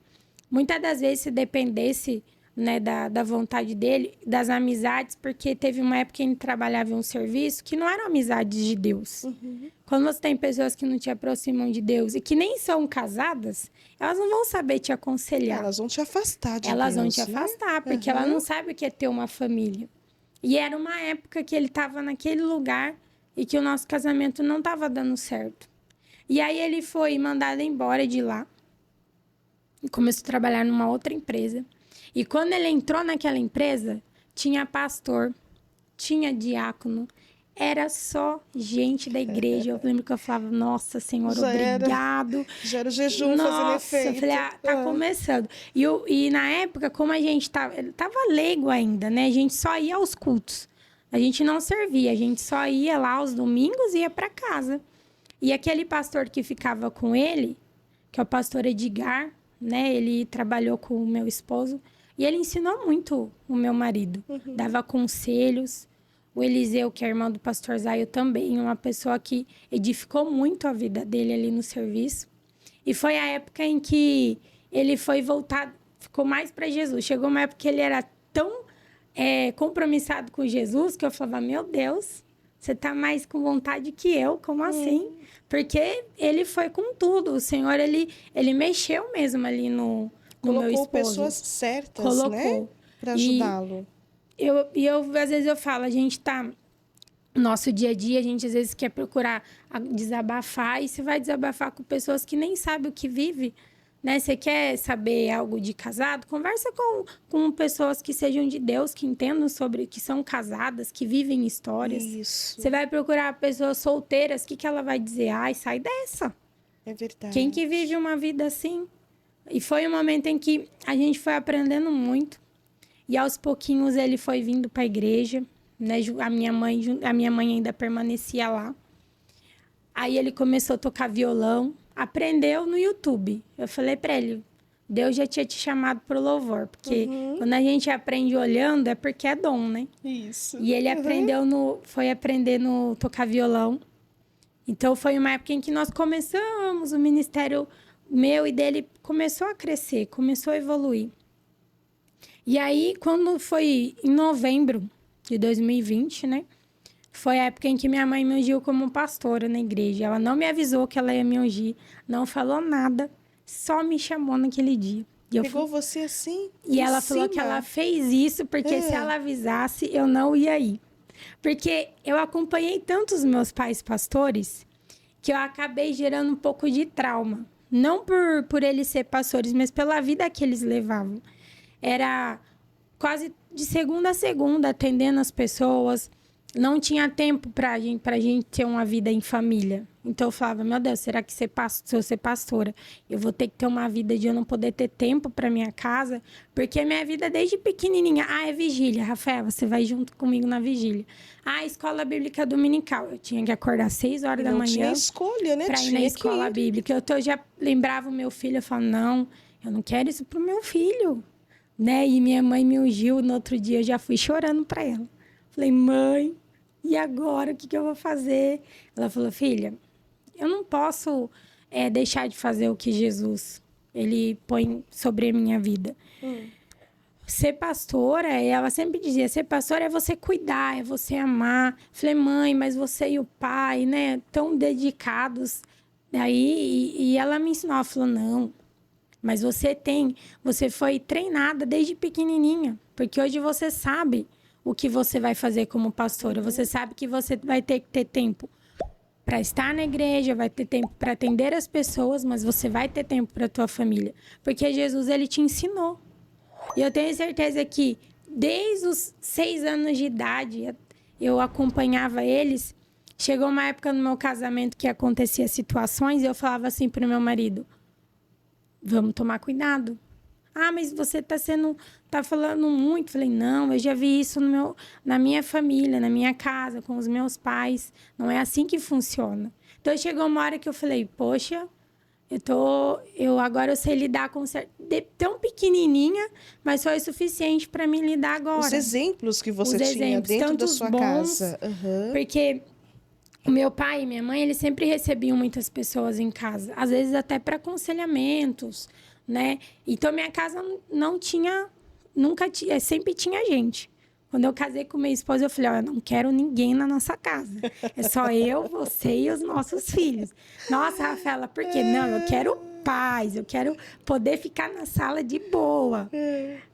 Speaker 1: Muitas das vezes, se dependesse, né, da vontade dele, das amizades, porque teve uma época que ele trabalhava em um serviço que não eram amizades de Deus. Quando você tem pessoas que não te aproximam de Deus e que nem são casadas, elas não vão saber te aconselhar.
Speaker 2: Elas vão te afastar de
Speaker 1: Elas
Speaker 2: Deus,
Speaker 1: vão te
Speaker 2: né?
Speaker 1: afastar, porque ela não sabe o que é ter uma família. E era uma época que ele estava naquele lugar e que o nosso casamento não estava dando certo. E aí ele foi mandado embora de lá e começou a trabalhar numa outra empresa. E quando ele entrou naquela empresa, tinha pastor, tinha diácono, era só gente da igreja. Eu lembro que eu falava, nossa, Senhor, obrigado.
Speaker 2: Já era o jejum fazendo efeito.
Speaker 1: Eu falei, tá começando. E na época, como a gente tava leigo ainda, né? A gente só ia aos cultos. A gente não servia, a gente só ia lá aos domingos e ia para casa. E aquele pastor que ficava com ele, que é o pastor Edgar, né? Ele trabalhou com o meu esposo. E ele ensinou muito o meu marido. Dava conselhos. O Eliseu, que é irmão do pastor Zaio, também. Uma pessoa que edificou muito a vida dele ali no serviço. E foi a época em que ele foi voltado, ficou mais para Jesus. Chegou uma época que ele era tão compromissado com Jesus que eu falava, meu Deus, você tá mais com vontade que eu, como assim? Porque ele foi com tudo. O Senhor, ele mexeu mesmo ali no meu esposo.
Speaker 2: Colocou pessoas certas, né? Para ajudá-lo.
Speaker 1: Às vezes eu falo, a gente tá... Nosso dia a dia, a gente às vezes quer procurar desabafar. E você vai desabafar com pessoas que nem sabem o que vive, né? Você quer saber algo de casado? Conversa com pessoas que sejam de Deus, que entendam sobre... Que são casadas, que vivem histórias.
Speaker 2: Isso.
Speaker 1: Você vai procurar pessoas solteiras, o que ela vai dizer? Ai, sai dessa.
Speaker 2: É verdade.
Speaker 1: Quem que vive uma vida assim? E foi um momento em que a gente foi aprendendo muito. E aos pouquinhos ele foi vindo para a igreja, né? A minha mãe ainda permanecia lá. Aí ele começou a tocar violão, aprendeu no YouTube. Eu falei para ele, Deus já tinha te chamado para o louvor, porque quando a gente aprende olhando é porque é dom, né?
Speaker 2: Isso.
Speaker 1: E ele foi aprender no tocar violão. Então foi uma época em que nós começamos o ministério meu e dele começou a crescer, começou a evoluir. E aí, quando foi em novembro de 2020, né? Foi a época em que minha mãe me ungiu como pastora na igreja. Ela não me avisou que ela ia me ungir, não falou nada, só me chamou naquele dia.
Speaker 2: Pegou você assim?
Speaker 1: E ela falou que ela fez isso porque se ela avisasse, eu não ia ir. Porque eu acompanhei tanto os meus pais pastores que eu acabei gerando um pouco de trauma. Não por eles ser pastores, mas pela vida que eles levavam. Era quase de segunda a segunda, atendendo as pessoas. Não tinha tempo pra gente ter uma vida em família. Então, eu falava, meu Deus, será que se eu ser pastora, eu vou ter que ter uma vida de eu não poder ter tempo pra minha casa? Porque a minha vida desde pequenininha... é vigília. Rafael, você vai junto comigo na vigília. Escola bíblica dominical. Eu tinha que acordar 6 horas da manhã. Não tinha
Speaker 2: escolha, né?
Speaker 1: Pra ir na escola bíblica. Eu já lembrava o meu filho, eu falava, não, eu não quero isso pro meu filho. Né? E minha mãe me ungiu, no outro dia eu já fui chorando pra ela. Falei, mãe, e agora? O que eu vou fazer? Ela falou, filha, eu não posso deixar de fazer o que Jesus ele põe sobre a minha vida. Ser pastora, ela sempre dizia, ser pastora é você cuidar, é você amar. Falei, mãe, mas você e o pai, né, tão dedicados. E ela me ensinou, ela falou, não, mas você foi treinada desde pequenininha, porque hoje você sabe o que você vai fazer como pastora. Você sabe que você vai ter que ter tempo para estar na igreja, vai ter tempo para atender as pessoas, mas você vai ter tempo para a tua família. Porque Jesus, ele te ensinou. E eu tenho certeza que desde os 6 anos de idade, eu acompanhava eles. Chegou uma época no meu casamento que acontecia situações e eu falava assim para o meu marido, vamos tomar cuidado. Ah, mas você tá falando muito. Falei, não, eu já vi isso na minha família, na minha casa, com os meus pais. Não é assim que funciona. Então, chegou uma hora que eu falei, poxa, agora eu sei lidar com tão pequenininha, mas foi o suficiente para mim lidar agora.
Speaker 2: Os exemplos que você tinha dentro da sua casa.
Speaker 1: Porque o meu pai e minha mãe, eles sempre recebiam muitas pessoas em casa, às vezes até para aconselhamentos, né? Então minha casa não tinha, nunca tinha, sempre tinha gente. Quando eu casei com meu esposo, eu falei, eu não quero ninguém na nossa casa. É só eu, você e os nossos filhos. Nossa, Rafaela, por quê? Não, eu quero paz, eu quero poder ficar na sala de boa.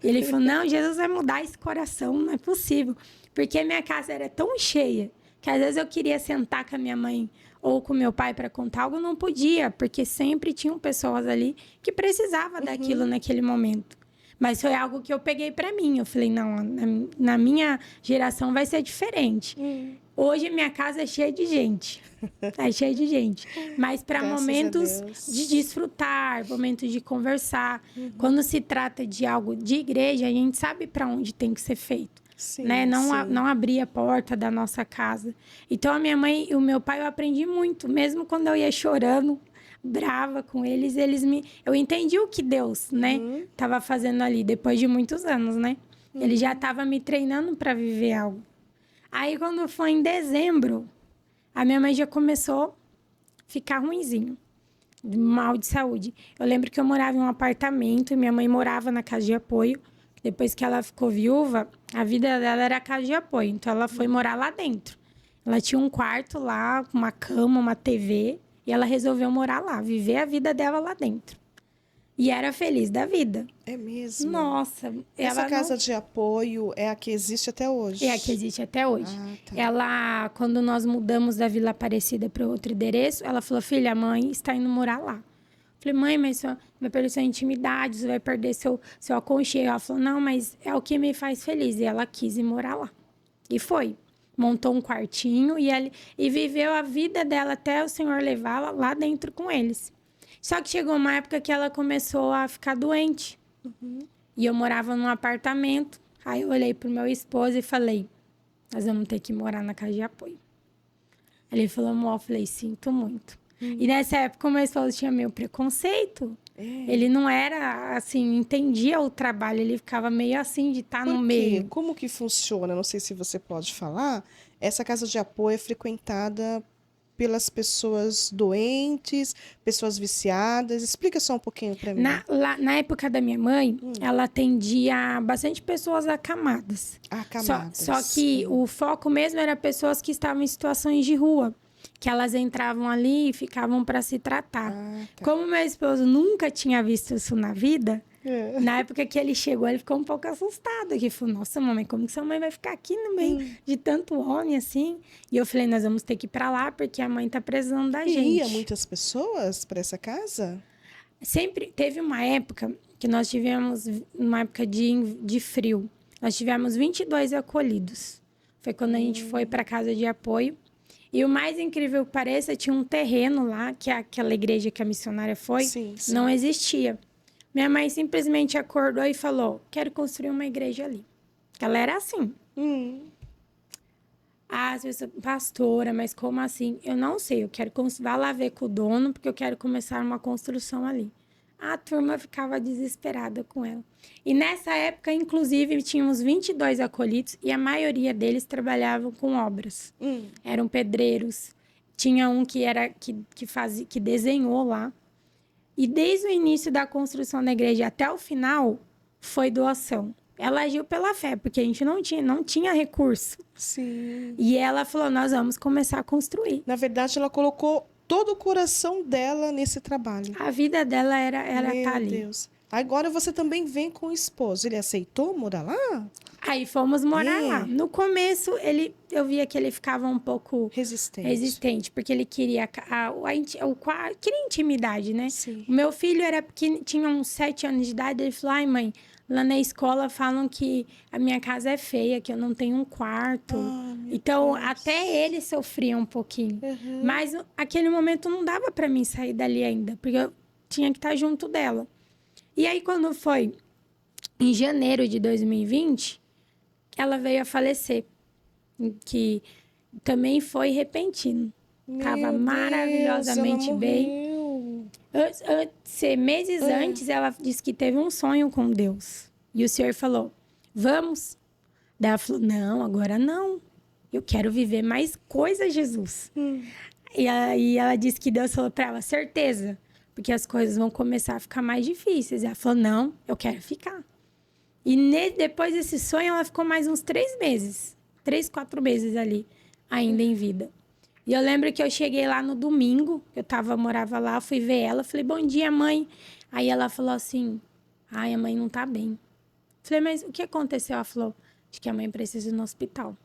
Speaker 1: Ele falou, não, Jesus vai mudar esse coração, não é possível. Porque minha casa era tão cheia, que às vezes eu queria sentar com a minha mãe ou com meu pai para contar algo, não podia, porque sempre tinham pessoas ali que precisavam daquilo naquele momento. Mas foi algo que eu peguei para mim. Eu falei, não, na minha geração vai ser diferente. Hoje, minha casa é cheia de gente. É cheia de gente. Mas para momentos de desfrutar, momentos de conversar. Quando se trata de algo de igreja, a gente sabe para onde tem que ser feito.
Speaker 2: Sim,
Speaker 1: né?
Speaker 2: sim.
Speaker 1: Não abrir a porta da nossa casa. Então, a minha mãe e o meu pai, eu aprendi muito. Mesmo quando eu ia chorando, brava com eles, eu entendi o que Deus, né, tava fazendo ali, depois de muitos anos, né? Ele já tava me treinando para viver algo. Aí, quando foi em dezembro, a minha mãe já começou a ficar ruinzinho, mal de saúde. Eu lembro que eu morava em um apartamento e minha mãe morava na casa de apoio. Depois que ela ficou viúva, a vida dela era a casa de apoio. Então, ela foi morar lá dentro. Ela tinha um quarto lá, uma cama, uma TV. E ela resolveu morar lá, viver a vida dela lá dentro. E era feliz da vida.
Speaker 2: É mesmo?
Speaker 1: Nossa.
Speaker 2: Essa casa de apoio é a que existe até hoje?
Speaker 1: É a que existe até hoje.
Speaker 2: Ah, tá.
Speaker 1: Ela, quando nós mudamos da Vila Aparecida para outro endereço, ela falou, filha, a mãe está indo morar lá. Falei, mãe, mas você vai perder sua intimidade, você vai perder seu aconchego. Ela falou, não, mas é o que me faz feliz. E ela quis ir morar lá. E foi. Montou um quartinho e viveu a vida dela até o Senhor levá-la lá dentro com eles. Só que chegou uma época que ela começou a ficar doente. E eu morava num apartamento. Aí eu olhei pro meu esposo e falei, nós vamos ter que morar na casa de apoio. Ele falou, amor, eu falei, sinto muito. E nessa época o meu esposo tinha meio preconceito. Ele não era, assim, entendia o trabalho. Ele ficava meio assim, de estar no meio.
Speaker 2: Como que funciona? Não sei se você pode falar. Essa casa de apoio é frequentada pelas pessoas doentes, pessoas viciadas. Explica só um pouquinho para mim.
Speaker 1: Na época da minha mãe, ela atendia bastante pessoas acamadas.
Speaker 2: Acamadas.
Speaker 1: Só que o foco mesmo era pessoas que estavam em situações de rua. Que elas entravam ali e ficavam para se tratar.
Speaker 2: Tá.
Speaker 1: Como meu esposo nunca tinha visto isso na vida, na época que ele chegou, ele ficou um pouco assustado. Ele falou, nossa, mamãe, como que sua mãe vai ficar aqui no meio de tanto homem assim? E eu falei, nós vamos ter que ir para lá, porque a mãe tá precisando da gente.
Speaker 2: Ia muitas pessoas para essa casa?
Speaker 1: Sempre teve uma época que nós tivemos, uma época de frio. Nós tivemos 22 acolhidos. Foi quando a gente foi para a casa de apoio. E o mais incrível que pareça, tinha um terreno lá, que aquela igreja que a missionária foi, não existia. Minha mãe simplesmente acordou e falou, quero construir uma igreja ali. Ela era assim. Ah, as pessoas, pastora, mas como assim? Eu não sei, eu quero vá lá ver com o dono, porque eu quero começar uma construção ali. A turma ficava desesperada com ela. E nessa época, inclusive, tínhamos 22 acolhidos e a maioria deles trabalhavam com obras. Eram pedreiros. Tinha um que desenhou lá. E desde o início da construção da igreja até o final, foi doação. Ela agiu pela fé, porque a gente não tinha recurso.
Speaker 2: Sim.
Speaker 1: E ela falou, nós vamos começar a construir.
Speaker 2: Na verdade, ela colocou todo o coração dela nesse trabalho.
Speaker 1: A vida dela era estar ali.
Speaker 2: Meu Deus. Agora você também vem com o esposo. Ele aceitou morar lá?
Speaker 1: Aí fomos morar lá. No começo, eu via que ele ficava um pouco resistente, porque ele queria queria intimidade, né?
Speaker 2: Sim.
Speaker 1: O meu filho tinha uns 7 anos de idade, ele falou, ai mãe, lá na escola falam que a minha casa é feia, que eu não tenho um quarto. Então, até ele sofria um pouquinho. Mas aquele momento não dava para mim sair dali ainda, porque eu tinha que estar junto dela. E aí, quando foi em janeiro de 2020, ela veio a falecer. Que também foi repentino. Tava maravilhosamente bem. Meses antes, ela disse que teve um sonho com Deus. E o Senhor falou, vamos? Daí ela falou, não, agora não. Eu quero viver mais coisas, Jesus. E aí ela disse que Deus falou para ela, certeza, porque as coisas vão começar a ficar mais difíceis. Ela falou, não, eu quero ficar. E depois desse sonho, ela ficou mais uns 3 meses. 3, 4 meses ali, ainda em vida. E eu lembro que eu cheguei lá no domingo, morava lá, fui ver ela, falei, bom dia, mãe. Aí ela falou assim, ai, a mãe não tá bem. Falei, mas o que aconteceu? Ela falou, acho que a mãe precisa ir no hospital.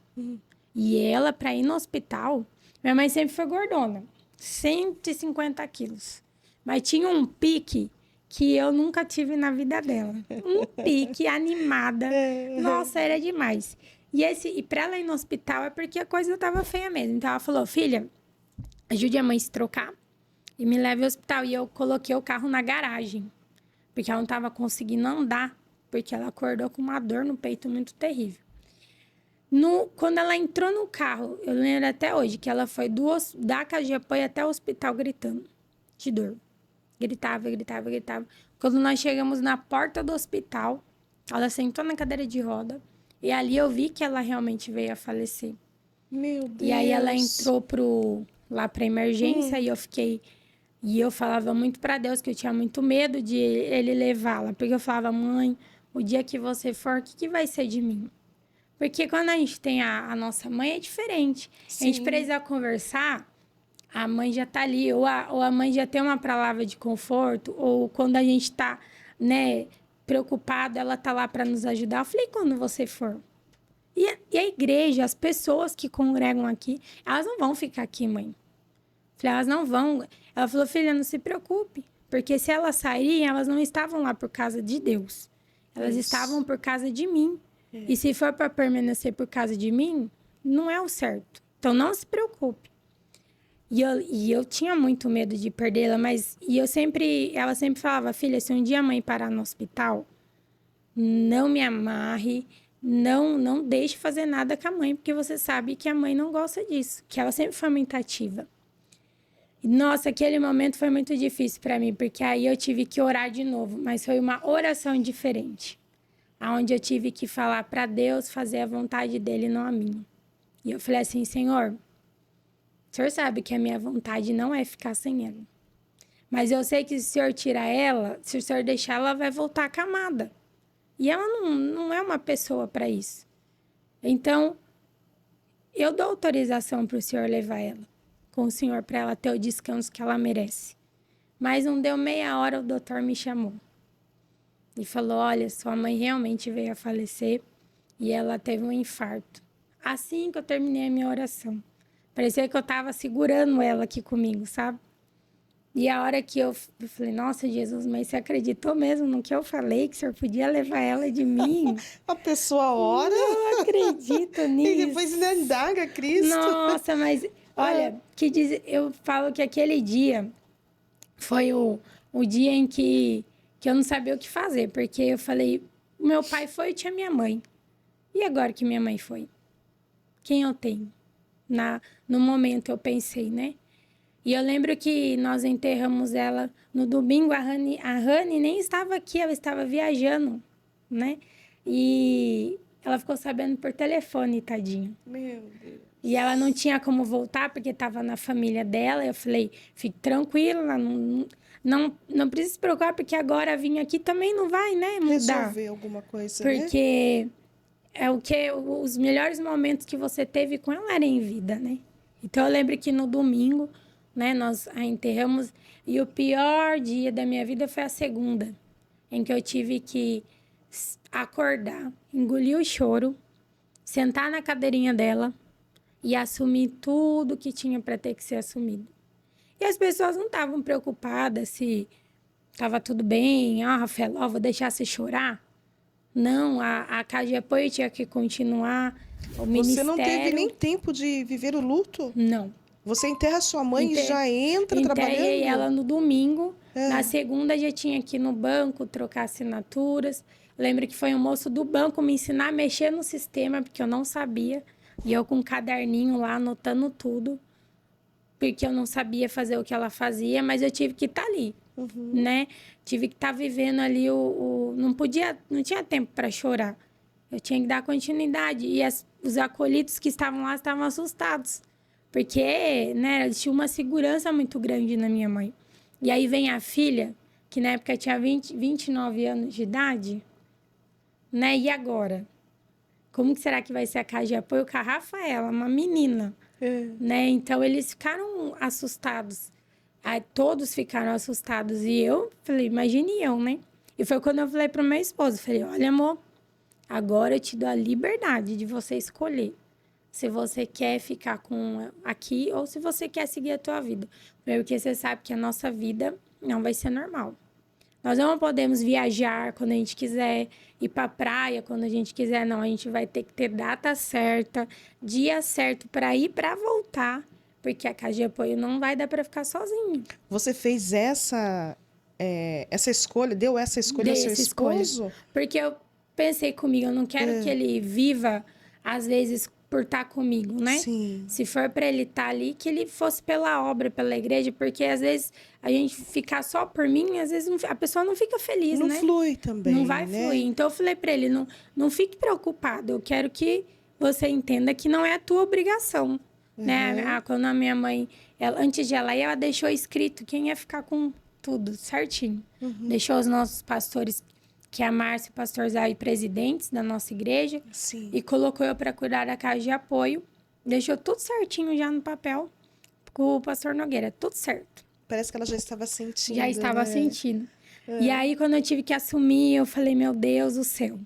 Speaker 1: E ela, pra ir no hospital, minha mãe sempre foi gordona, 150 quilos. Mas tinha um pique que eu nunca tive na vida dela. Um pique, animada. Nossa, era demais. E pra ela ir no hospital é porque a coisa tava feia mesmo. Então ela falou, filha, ajude a mãe a se trocar e me leve ao hospital. E eu coloquei o carro na garagem, porque ela não tava conseguindo andar, porque ela acordou com uma dor no peito muito terrível. Quando ela entrou no carro, eu lembro até hoje que ela foi da casa de apoio até o hospital gritando de dor. Gritava. Quando nós chegamos na porta do hospital, ela sentou na cadeira de roda. E ali eu vi que ela realmente veio a falecer.
Speaker 2: Meu Deus.
Speaker 1: E aí ela entrou lá pra emergência e eu fiquei... E eu falava muito pra Deus que eu tinha muito medo de ele levá-la. Porque eu falava, mãe, o dia que você for, o que vai ser de mim? Porque quando a gente tem a nossa mãe, é diferente. Sim. A gente precisa conversar, a mãe já tá ali. Ou a mãe já tem uma palavra de conforto. Ou quando a gente tá, né... preocupada, ela tá lá para nos ajudar. Eu falei, quando você for? E a igreja, as pessoas que congregam aqui, elas não vão ficar aqui, mãe. Eu falei, elas não vão. Ela falou, filha, não se preocupe, porque se elas saírem, elas não estavam lá por causa de Deus. Elas estavam por causa de mim. E se for para permanecer por causa de mim, não é o certo. Então, não se preocupe. E eu tinha muito medo de perdê-la, mas ela sempre falava, filha, se um dia a mãe parar no hospital, não me amarre, não deixe fazer nada com a mãe, porque você sabe que a mãe não gosta disso, que ela sempre foi muito ativa. E, nossa, aquele momento foi muito difícil para mim, porque aí eu tive que orar de novo, mas foi uma oração diferente, onde eu tive que falar para Deus fazer a vontade dele, não a minha. E eu falei assim, Senhor, o Senhor sabe que a minha vontade não é ficar sem ela. Mas eu sei que se o Senhor tirar ela, se o Senhor deixar, ela vai voltar acamada. E ela não é uma pessoa para isso. Então, eu dou autorização para o Senhor levar ela com o Senhor, para ela ter o descanso que ela merece. Mas não deu meia hora, o doutor me chamou. E falou, olha, sua mãe realmente veio a falecer e ela teve um infarto. Assim que eu terminei a minha oração. Parecia que eu estava segurando ela aqui comigo, sabe? E a hora que eu falei, nossa, Jesus, mas você acreditou mesmo no que eu falei? Que o Senhor podia levar ela de mim?
Speaker 2: A pessoa ora.
Speaker 1: Não acredito nisso.
Speaker 2: E depois ainda indaga Cristo.
Speaker 1: Nossa, mas olha, eu falo que aquele dia foi o dia em que eu não sabia o que fazer. Porque eu falei, meu pai foi e tinha minha mãe. E agora que minha mãe foi? Quem eu tenho? No momento eu pensei, né? E eu lembro que nós enterramos ela no domingo. A Rani nem estava aqui, ela estava viajando, né? E ela ficou sabendo por telefone, tadinha.
Speaker 2: Meu Deus.
Speaker 1: E ela não tinha como voltar porque estava na família dela. Eu falei, fique tranquila, não precisa se preocupar, porque agora vir aqui também não vai, né, mudar.
Speaker 2: Resolver alguma coisa,
Speaker 1: porque... os melhores momentos que você teve com ela eram em vida, né? Então, eu lembro que no domingo, né, nós a enterramos. E o pior dia da minha vida foi a segunda, em que eu tive que acordar, engolir o choro, sentar na cadeirinha dela e assumir tudo que tinha para ter que ser assumido. E as pessoas não estavam preocupadas se estava tudo bem. Rafael, vou deixar você chorar. Não, a casa de apoio tinha que continuar, o ministério...
Speaker 2: Você não teve nem tempo de viver o luto?
Speaker 1: Não.
Speaker 2: Você enterra sua mãe e já entra trabalhando?
Speaker 1: Enterrei ela no domingo. Na segunda, já tinha que ir no banco, trocar assinaturas. Lembro que foi um moço do banco me ensinar a mexer no sistema, porque eu não sabia. E eu com um caderninho lá, anotando tudo. Porque eu não sabia fazer o que ela fazia, mas eu tive que estar ali, né? Tive que estar vivendo ali não tinha tempo para chorar. Eu tinha que dar continuidade. E os acolhidos que estavam lá estavam assustados. Porque, né, tinha uma segurança muito grande na minha mãe. E aí vem a filha, que na época tinha 29 anos de idade, né? E agora? Como que será que vai ser a casa de apoio com a Rafaela, uma menina? Né? Então, eles ficaram assustados. Aí, todos ficaram assustados. E eu falei, imagine eu, né? E foi quando eu falei pro meu esposo, falei, olha, amor, agora eu te dou a liberdade de você escolher se você quer ficar aqui ou se você quer seguir a tua vida. Porque você sabe que a nossa vida não vai ser normal. Nós não podemos viajar quando a gente quiser, ir pra praia quando a gente quiser, não. A gente vai ter que ter data certa, dia certo para ir, para voltar, porque a casa de apoio não vai dar para ficar sozinho.
Speaker 2: Você fez essa escolha, deu essa escolha ao seu esposo?
Speaker 1: Porque eu pensei comigo, eu não quero que ele viva, às vezes, por estar comigo, né?
Speaker 2: Sim.
Speaker 1: Se for para ele estar ali, que ele fosse pela obra, pela igreja, porque às vezes a gente ficar só por mim, às vezes a pessoa não fica feliz,
Speaker 2: não
Speaker 1: né?
Speaker 2: Não flui também,
Speaker 1: não vai
Speaker 2: né?
Speaker 1: fluir. Então eu falei para ele, não fique preocupado, eu quero que você entenda que não é a tua obrigação, né? Quando a minha mãe, antes de ela ir, ela deixou escrito quem ia ficar com tudo certinho. Deixou os nossos pastores, que é a Márcia e o pastor Zé, presidentes da nossa igreja.
Speaker 2: Sim.
Speaker 1: E colocou eu para cuidar da casa de apoio. Deixou tudo certinho já no papel com o pastor Nogueira, tudo certo.
Speaker 2: Parece que ela já estava sentindo.
Speaker 1: Já estava
Speaker 2: né?
Speaker 1: sentindo. E aí, quando eu tive que assumir, eu falei, meu Deus do céu.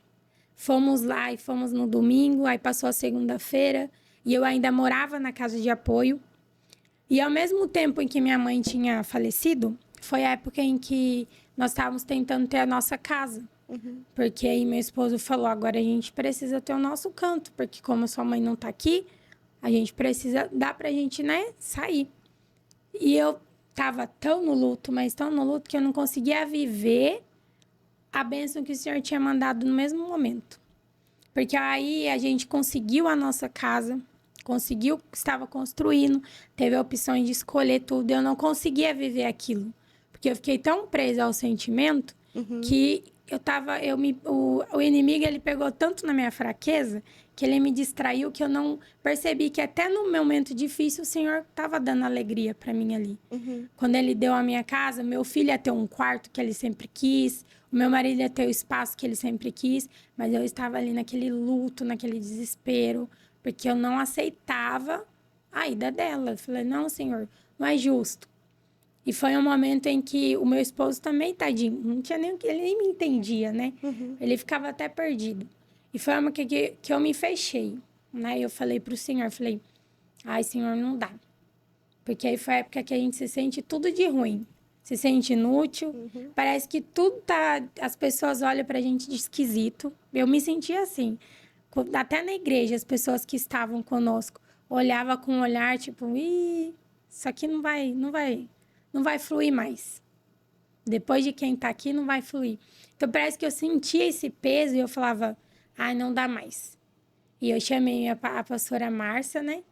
Speaker 1: Fomos lá e fomos no domingo, aí passou a segunda-feira e eu ainda morava na casa de apoio. E ao mesmo tempo em que minha mãe tinha falecido, foi a época em que nós estávamos tentando ter a nossa casa. Porque aí meu esposo falou, agora a gente precisa ter o nosso canto, porque como sua mãe não tá aqui, a gente precisa, dá pra gente, né, sair. E eu tava tão no luto, mas tão no luto, que eu não conseguia viver a bênção que o Senhor tinha mandado no mesmo momento. Porque aí a gente conseguiu a nossa casa, conseguiu, estava construindo, teve a opção de escolher tudo, eu não conseguia viver aquilo. Porque eu fiquei tão presa ao sentimento que o inimigo, ele pegou tanto na minha fraqueza que ele me distraiu, que eu não percebi que até no meu momento difícil o Senhor estava dando alegria para mim ali. Quando ele deu a minha casa, meu filho ia ter um quarto que ele sempre quis, o meu marido ia ter o espaço que ele sempre quis, mas eu estava ali naquele luto, naquele desespero, porque eu não aceitava a ida dela. Eu falei, não, Senhor, não é justo. E foi um momento em que o meu esposo também, tadinho, não tinha nem, ele nem me entendia, né? Ele ficava até perdido. E foi uma que eu me fechei, né? Eu falei pro Senhor, falei, ai, Senhor, não dá. Porque aí foi a época que a gente se sente tudo de ruim. Se sente inútil. Parece que tudo tá... As pessoas olham pra gente de esquisito. Eu me sentia assim. Até na igreja, as pessoas que estavam conosco olhavam com um olhar, tipo, ih, isso aqui não vai fluir mais. Depois de quem tá aqui, não vai fluir. Então, parece que eu sentia esse peso e eu falava, ai, não dá mais. E eu chamei a pastora Márcia, né?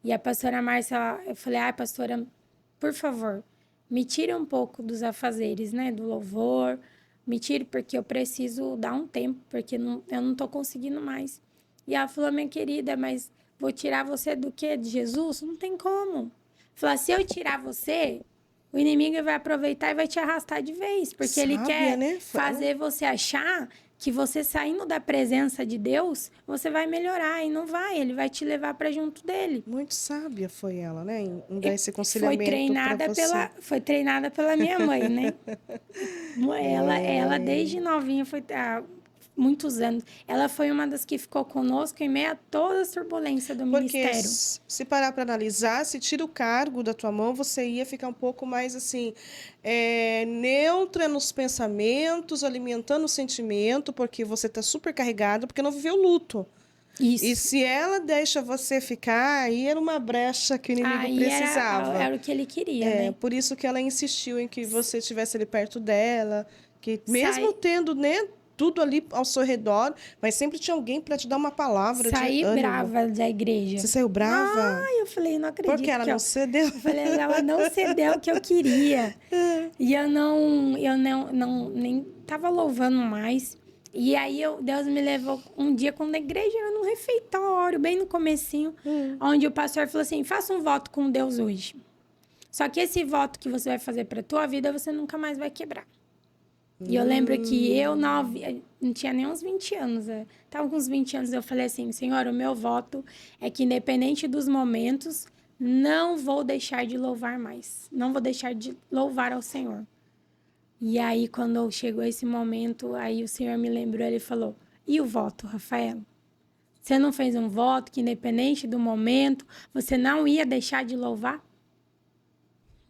Speaker 1: E a pastora Márcia, eu falei, ai, pastora, por favor, me tire um pouco dos afazeres, né? Do louvor, me tire porque eu preciso dar um tempo, porque eu não tô conseguindo mais. E ela falou, minha querida, mas vou tirar você do quê? De Jesus? Não tem como. Falou, se eu tirar você... O inimigo vai aproveitar e vai te arrastar de vez. Porque
Speaker 2: Sábia,
Speaker 1: ele quer
Speaker 2: né?
Speaker 1: fazer você achar que você saindo da presença de Deus, você vai melhorar. E não vai. Ele vai te levar para junto dele.
Speaker 2: Muito sábia foi ela, né? Em dar esse aconselhamento para você.
Speaker 1: Foi treinada pela minha mãe, né? Ela desde novinha, foi há muitos anos. Ela foi uma das que ficou conosco em meio a toda a turbulência do ministério.
Speaker 2: Porque se parar para analisar, se tira o cargo da tua mão, você ia ficar um pouco mais assim, neutra nos pensamentos, alimentando o sentimento, porque você está super carregada, porque não viveu luto.
Speaker 1: Isso.
Speaker 2: E se ela deixa você ficar, aí era uma brecha que o inimigo precisava.
Speaker 1: Era o que ele queria, né?
Speaker 2: Por isso que ela insistiu em que você estivesse ali perto dela, que mesmo tendo, né, tudo ali ao seu redor, mas sempre tinha alguém para te dar uma palavra de
Speaker 1: Saí
Speaker 2: ânimo.
Speaker 1: brava da igreja.
Speaker 2: Você saiu brava?
Speaker 1: Eu falei, não acredito.
Speaker 2: Porque ela não cedeu.
Speaker 1: Eu falei, ela não cedeu o que eu queria. E eu nem tava louvando mais. E aí Deus me levou um dia quando a igreja era num refeitório, bem no comecinho, onde o pastor falou assim, faça um voto com Deus hoje. Só que esse voto que você vai fazer pra tua vida, você nunca mais vai quebrar. E eu lembro que eu não tinha nem uns 20 anos. Tava com uns 20 anos, eu falei assim, Senhor, o meu voto é que independente dos momentos, não vou deixar de louvar mais. Não vou deixar de louvar ao Senhor. E aí, quando chegou esse momento, aí o Senhor me lembrou, ele falou, e o voto, Rafaela? Você não fez um voto que independente do momento, você não ia deixar de louvar?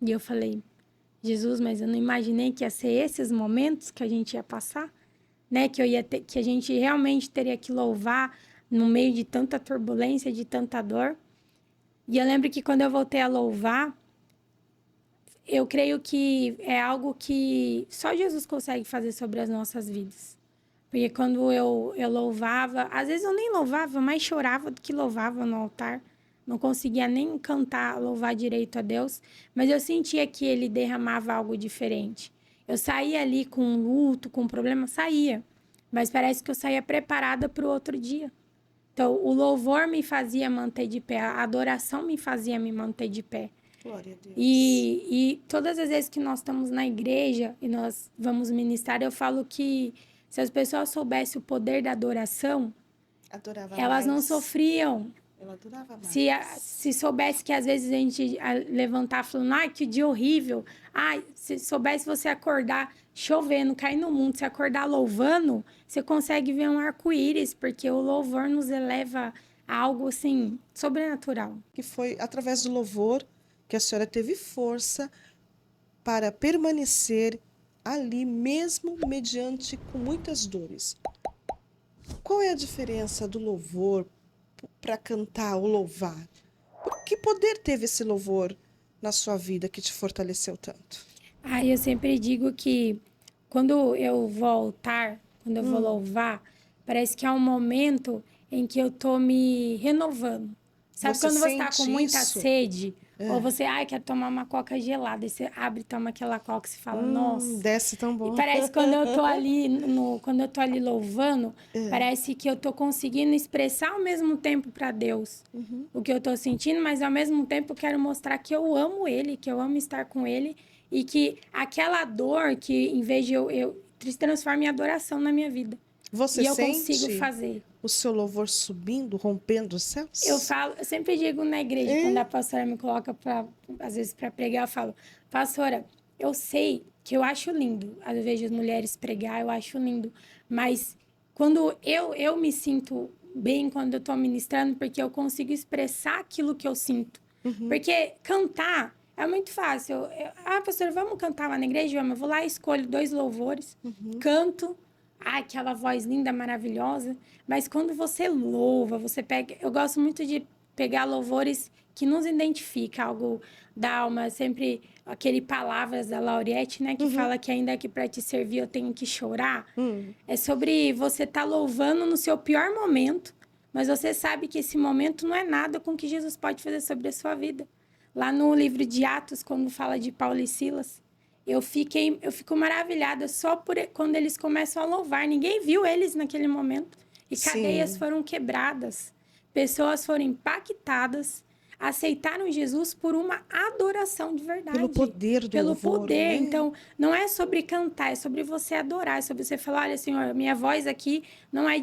Speaker 1: E eu falei, Jesus, mas eu não imaginei que ia ser esses momentos que a gente ia passar, né? Que a gente realmente teria que louvar no meio de tanta turbulência, de tanta dor. E eu lembro que quando eu voltei a louvar, eu creio que é algo que só Jesus consegue fazer sobre as nossas vidas. Porque quando eu louvava, às vezes eu nem louvava, mais chorava do que louvava no altar. Não conseguia nem cantar, louvar direito a Deus, mas eu sentia que ele derramava algo diferente. Eu saía ali com luto, com problema, saía, mas parece que eu saía preparada para o outro dia. Então, o louvor me fazia manter de pé, a adoração me fazia me manter de pé.
Speaker 2: Glória a Deus.
Speaker 1: E todas as vezes que nós estamos na igreja e nós vamos ministrar, eu falo que se as pessoas soubessem o poder da adoração, elas não sofriam.
Speaker 2: Ela adorava mais.
Speaker 1: Se soubesse que às vezes a gente levantar falando, ai, que dia horrível. Ai, se soubesse você acordar chovendo, cair no mundo, se acordar louvando, você consegue ver um arco-íris, porque o louvor nos eleva a algo assim, sobrenatural.
Speaker 2: Que foi através do louvor que a senhora teve força para permanecer ali, mesmo mediante com muitas dores. Qual é a diferença do louvor para cantar ou louvar? Que poder teve esse louvor na sua vida que te fortaleceu tanto?
Speaker 1: Eu sempre digo que quando eu vou ao altar, quando eu vou louvar, parece que é um momento em que eu tô me renovando. Sabe
Speaker 2: Você
Speaker 1: quando você tá com
Speaker 2: sente
Speaker 1: muita
Speaker 2: isso?
Speaker 1: sede? Ou você, quer tomar uma coca gelada. E você abre e toma aquela coca e você fala, nossa.
Speaker 2: Desce tão bom.
Speaker 1: E parece que quando eu tô ali, quando eu tô ali louvando, parece que eu tô conseguindo expressar ao mesmo tempo para Deus o que eu tô sentindo, mas ao mesmo tempo eu quero mostrar que eu amo Ele, que eu amo estar com Ele. E que aquela dor que, em vez de eu transforma em adoração na minha vida.
Speaker 2: Você
Speaker 1: e eu
Speaker 2: sente
Speaker 1: consigo fazer.
Speaker 2: O seu louvor subindo, rompendo os céus?
Speaker 1: Eu sempre digo na igreja, quando a pastora me coloca, às vezes, para pregar, eu falo, pastora, eu sei que eu acho lindo, às vezes, as mulheres pregar, eu acho lindo, mas quando eu me sinto bem quando eu estou ministrando, porque eu consigo expressar aquilo que eu sinto. Porque cantar é muito fácil. Pastora, vamos cantar lá na igreja? Eu vou lá, escolho 2 louvores, canto, aquela voz linda, maravilhosa. Mas quando você louva, você pega... Eu gosto muito de pegar louvores que nos identificam, algo da alma. Sempre aquele Palavras da Laurete, né? Que fala que ainda que para te servir eu tenho que chorar. É sobre você estar louvando no seu pior momento, mas você sabe que esse momento não é nada com o que Jesus pode fazer sobre a sua vida. Lá no livro de Atos, quando fala de Paulo e Silas, eu fico maravilhada só por quando eles começam a louvar. Ninguém viu eles naquele momento. E cadeias foram quebradas. Pessoas foram impactadas, aceitaram Jesus por uma adoração de verdade.
Speaker 2: Pelo poder do louvor.
Speaker 1: Pelo poder.
Speaker 2: Né?
Speaker 1: Então, não é sobre cantar, é sobre você adorar. É sobre você falar, olha, Senhor, minha voz aqui não é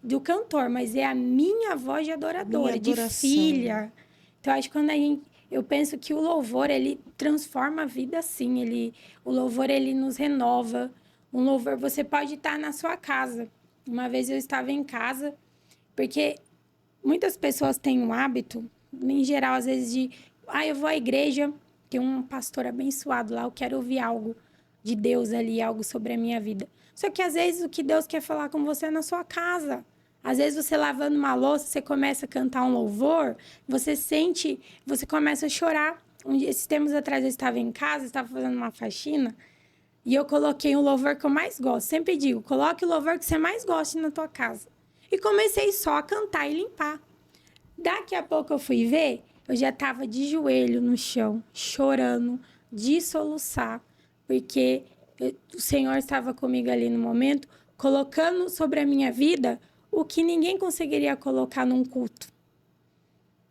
Speaker 1: do cantor, mas é a minha voz de adoradora, de filha. Então, acho que quando eu penso que o louvor, ele transforma a vida, sim. O louvor, ele nos renova. Um louvor, você pode estar na sua casa. Uma vez eu estava em casa, porque muitas pessoas têm um hábito, em geral, às vezes, eu vou à igreja, tem um pastor abençoado lá, eu quero ouvir algo de Deus ali, algo sobre a minha vida. Só que, às vezes, o que Deus quer falar com você é na sua casa. Às vezes, você lavando uma louça, você começa a cantar um louvor, você começa a chorar. Esses tempos atrás, eu estava em casa, estava fazendo uma faxina, E eu coloquei um louvor que eu mais gosto. Sempre digo, coloque o louvor que você mais gosta na tua casa. E comecei só a cantar e limpar. Daqui a pouco eu fui ver, eu já estava de joelho no chão, chorando, de soluçar, porque o Senhor estava comigo ali no momento, colocando sobre a minha vida o que ninguém conseguiria colocar num culto.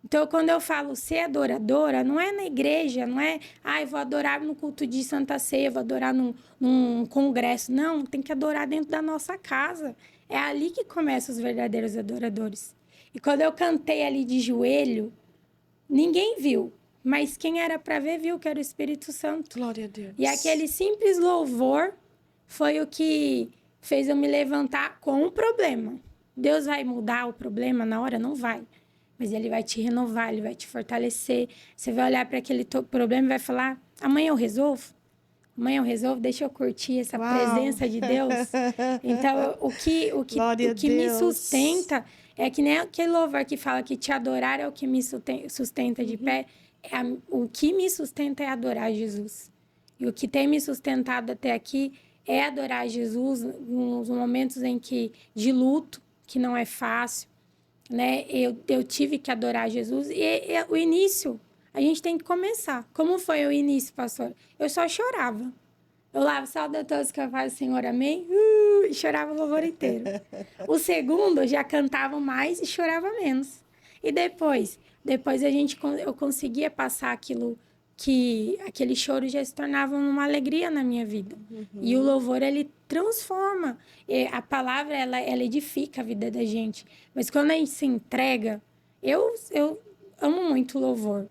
Speaker 1: Então, quando eu falo ser adoradora, não é na igreja, não é, eu vou adorar no culto de Santa Ceia, vou adorar num congresso. Não, tem que adorar dentro da nossa casa. É ali que começam os verdadeiros adoradores. E quando eu cantei ali de joelho, ninguém viu, mas quem era para ver viu que era o Espírito Santo.
Speaker 2: Glória a Deus.
Speaker 1: E aquele simples louvor foi o que fez eu me levantar com um problema. Deus vai mudar o problema na hora? Não vai. Mas ele vai te renovar, ele vai te fortalecer. Você vai olhar para aquele problema e vai falar, amanhã eu resolvo. Amanhã eu resolvo, deixa eu curtir essa presença de Deus. Então, o que me sustenta é que nem aquele louvor que fala que te adorar é o que me sustenta de pé. O que me sustenta é adorar Jesus. E o que tem me sustentado até aqui é adorar Jesus nos momentos de luto, que não é fácil. Né? Eu tive que adorar Jesus. E o início... A gente tem que começar. Como foi o início, pastor? Eu só chorava. Eu lá, salve a todos que eu faço, Senhor, amém. E chorava o louvor inteiro. O segundo, eu já cantava mais e chorava menos. E depois eu conseguia passar aquele choro já se tornava uma alegria na minha vida. Uhum. E o louvor, ele transforma. A palavra, ela edifica a vida da gente. Mas quando a gente se entrega, eu amo muito o louvor.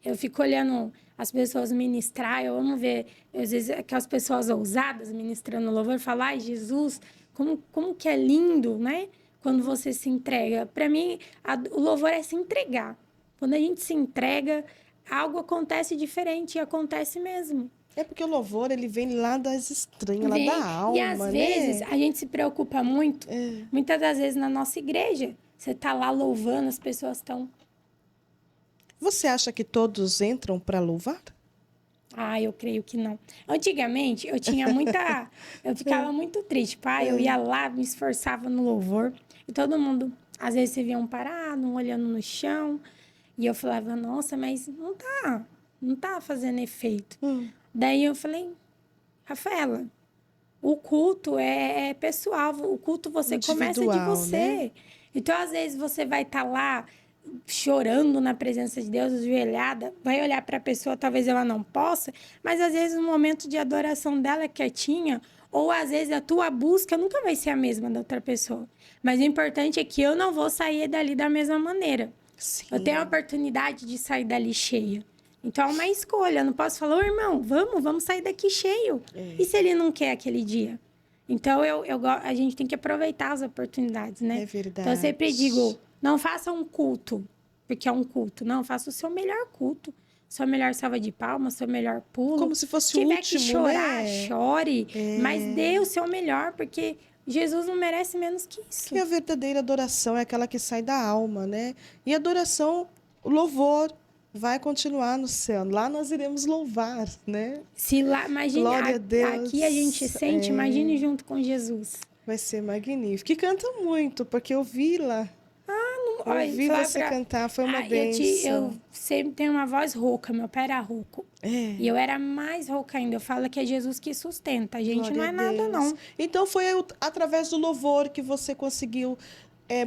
Speaker 1: Eu fico olhando as pessoas ministrar, eu amo ver, às vezes, aquelas pessoas ousadas ministrando louvor, e falar, ai, Jesus, como que é lindo, né? Quando você se entrega. Para mim, o louvor é se entregar. Quando a gente se entrega, algo acontece diferente, e acontece mesmo.
Speaker 2: É porque o louvor, ele vem lá das estranhas, lá da alma,
Speaker 1: e às vezes, a gente se preocupa muito, muitas das vezes na nossa igreja. Você tá lá louvando, as pessoas estão...
Speaker 2: Você acha que todos entram para louvar?
Speaker 1: Eu creio que não. Antigamente, eu tinha muita... eu ficava muito triste, pai. Eu ia lá, me esforçava no louvor. E todo mundo, às vezes, se viam parado, olhando no chão. E eu falava, nossa, mas não tá fazendo efeito. Daí eu falei, Rafaela, o culto é pessoal. O culto você começa de você. Né? Então, às vezes, você vai estar lá... chorando na presença de Deus, ajoelhada, vai olhar para a pessoa, talvez ela não possa, mas às vezes no momento de adoração dela é quietinha, ou às vezes a tua busca nunca vai ser a mesma da outra pessoa. Mas o importante é que eu não vou sair dali da mesma maneira. Sim. Eu tenho a oportunidade de sair dali cheia. Então é uma escolha, eu não posso falar, irmão, vamos sair daqui cheio. E se ele não quer aquele dia? Então a gente tem que aproveitar as oportunidades, né?
Speaker 2: É verdade.
Speaker 1: Então eu sempre digo, não faça um culto, porque é um culto. Não, faça o seu melhor culto. Sua melhor salva de palmas, seu melhor pulo.
Speaker 2: Como se fosse o último, né?
Speaker 1: Se tiver que chorar, chore. Mas dê o seu melhor, porque Jesus não merece menos que isso.
Speaker 2: E a verdadeira adoração é aquela que sai da alma, né? E adoração, o louvor, vai continuar no céu. Lá nós iremos louvar, né?
Speaker 1: Se lá, imagine,
Speaker 2: glória a Deus.
Speaker 1: Aqui a gente sente, imagine junto com Jesus.
Speaker 2: Vai ser magnífico. E canta muito, porque eu vi lá. Ouvi você cantar, foi uma bênção.
Speaker 1: Eu sempre tenho uma voz rouca, meu pai era rouco. E eu era mais rouca ainda. Eu falo que é Jesus que sustenta. A gente não é nada, não.
Speaker 2: Então, foi através do louvor que você conseguiu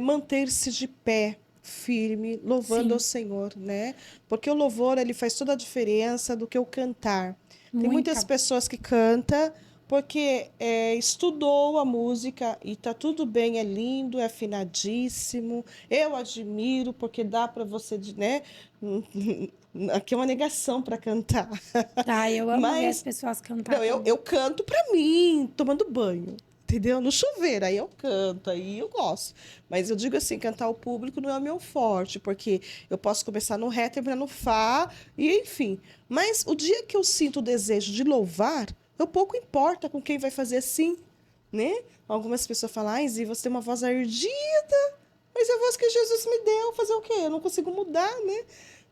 Speaker 2: manter-se de pé, firme, louvando ao Senhor, né? Porque o louvor, ele faz toda a diferença do que o cantar. Tem muitas pessoas que cantam porque estudou a música e tá tudo bem, é lindo, é afinadíssimo. Eu admiro, porque dá para você, né? Aqui é uma negação para cantar.
Speaker 1: Eu amo ver as pessoas cantarem.
Speaker 2: Eu canto para mim, tomando banho. Entendeu? No chuveiro, aí eu canto, aí eu gosto. Mas eu digo assim, cantar ao público não é o meu forte, porque eu posso começar no ré, terminar no fá, e enfim. Mas o dia que eu sinto o desejo de louvar, eu pouco importa com quem vai fazer assim, né? Algumas pessoas falam, Zí, você tem uma voz ardida, mas é a voz que Jesus me deu, fazer o quê? Eu não consigo mudar, né?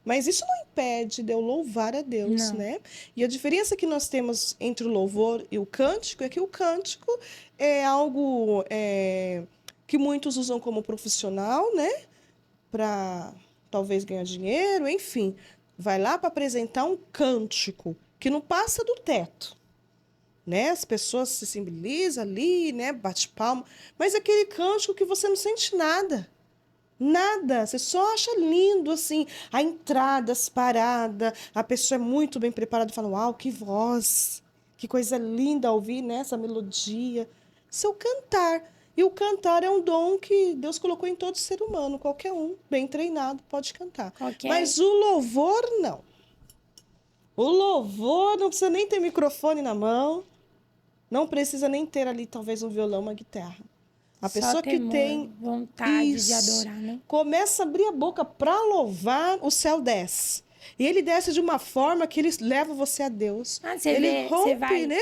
Speaker 2: Mas isso não impede de eu louvar a Deus,
Speaker 1: Não.
Speaker 2: né? E a diferença que nós temos entre o louvor e o cântico é que o cântico é algo que muitos usam como profissional, né? Para talvez ganhar dinheiro, enfim. Vai lá para apresentar um cântico que não passa do teto, né? As pessoas se sensibilizam ali, né? Bate palma. Mas aquele cântico que você não sente nada. Nada, você só acha lindo, assim, a entrada, as paradas, a pessoa é muito bem preparada, fala, uau, que voz, que coisa linda ouvir, né, essa melodia. Seu cantar. E o cantar é um dom que Deus colocou em todo ser humano, qualquer um, bem treinado, pode cantar. Mas o louvor, não. O louvor não precisa nem ter microfone na mão, não precisa nem ter ali, talvez, um violão, uma guitarra. A pessoa que tem
Speaker 1: vontade de adorar, né?
Speaker 2: Começa a abrir a boca para louvar, o céu desce. E ele desce de uma forma que ele leva você a Deus. Ele rompe, né?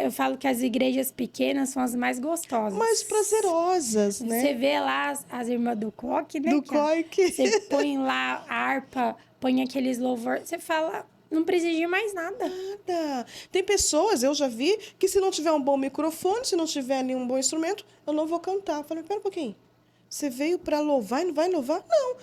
Speaker 1: Eu falo que as igrejas pequenas são as mais gostosas.
Speaker 2: Mais prazerosas, né?
Speaker 1: Você vê lá as irmãs do coque, né?
Speaker 2: Do coque.
Speaker 1: Você põe lá a harpa, põe aqueles louvores, você fala... Não precisa de mais nada.
Speaker 2: Nada. Tem pessoas, eu já vi, que se não tiver um bom microfone, se não tiver nenhum bom instrumento, eu não vou cantar. Eu falei, pera um pouquinho. Você veio para louvar e não vai louvar? Não.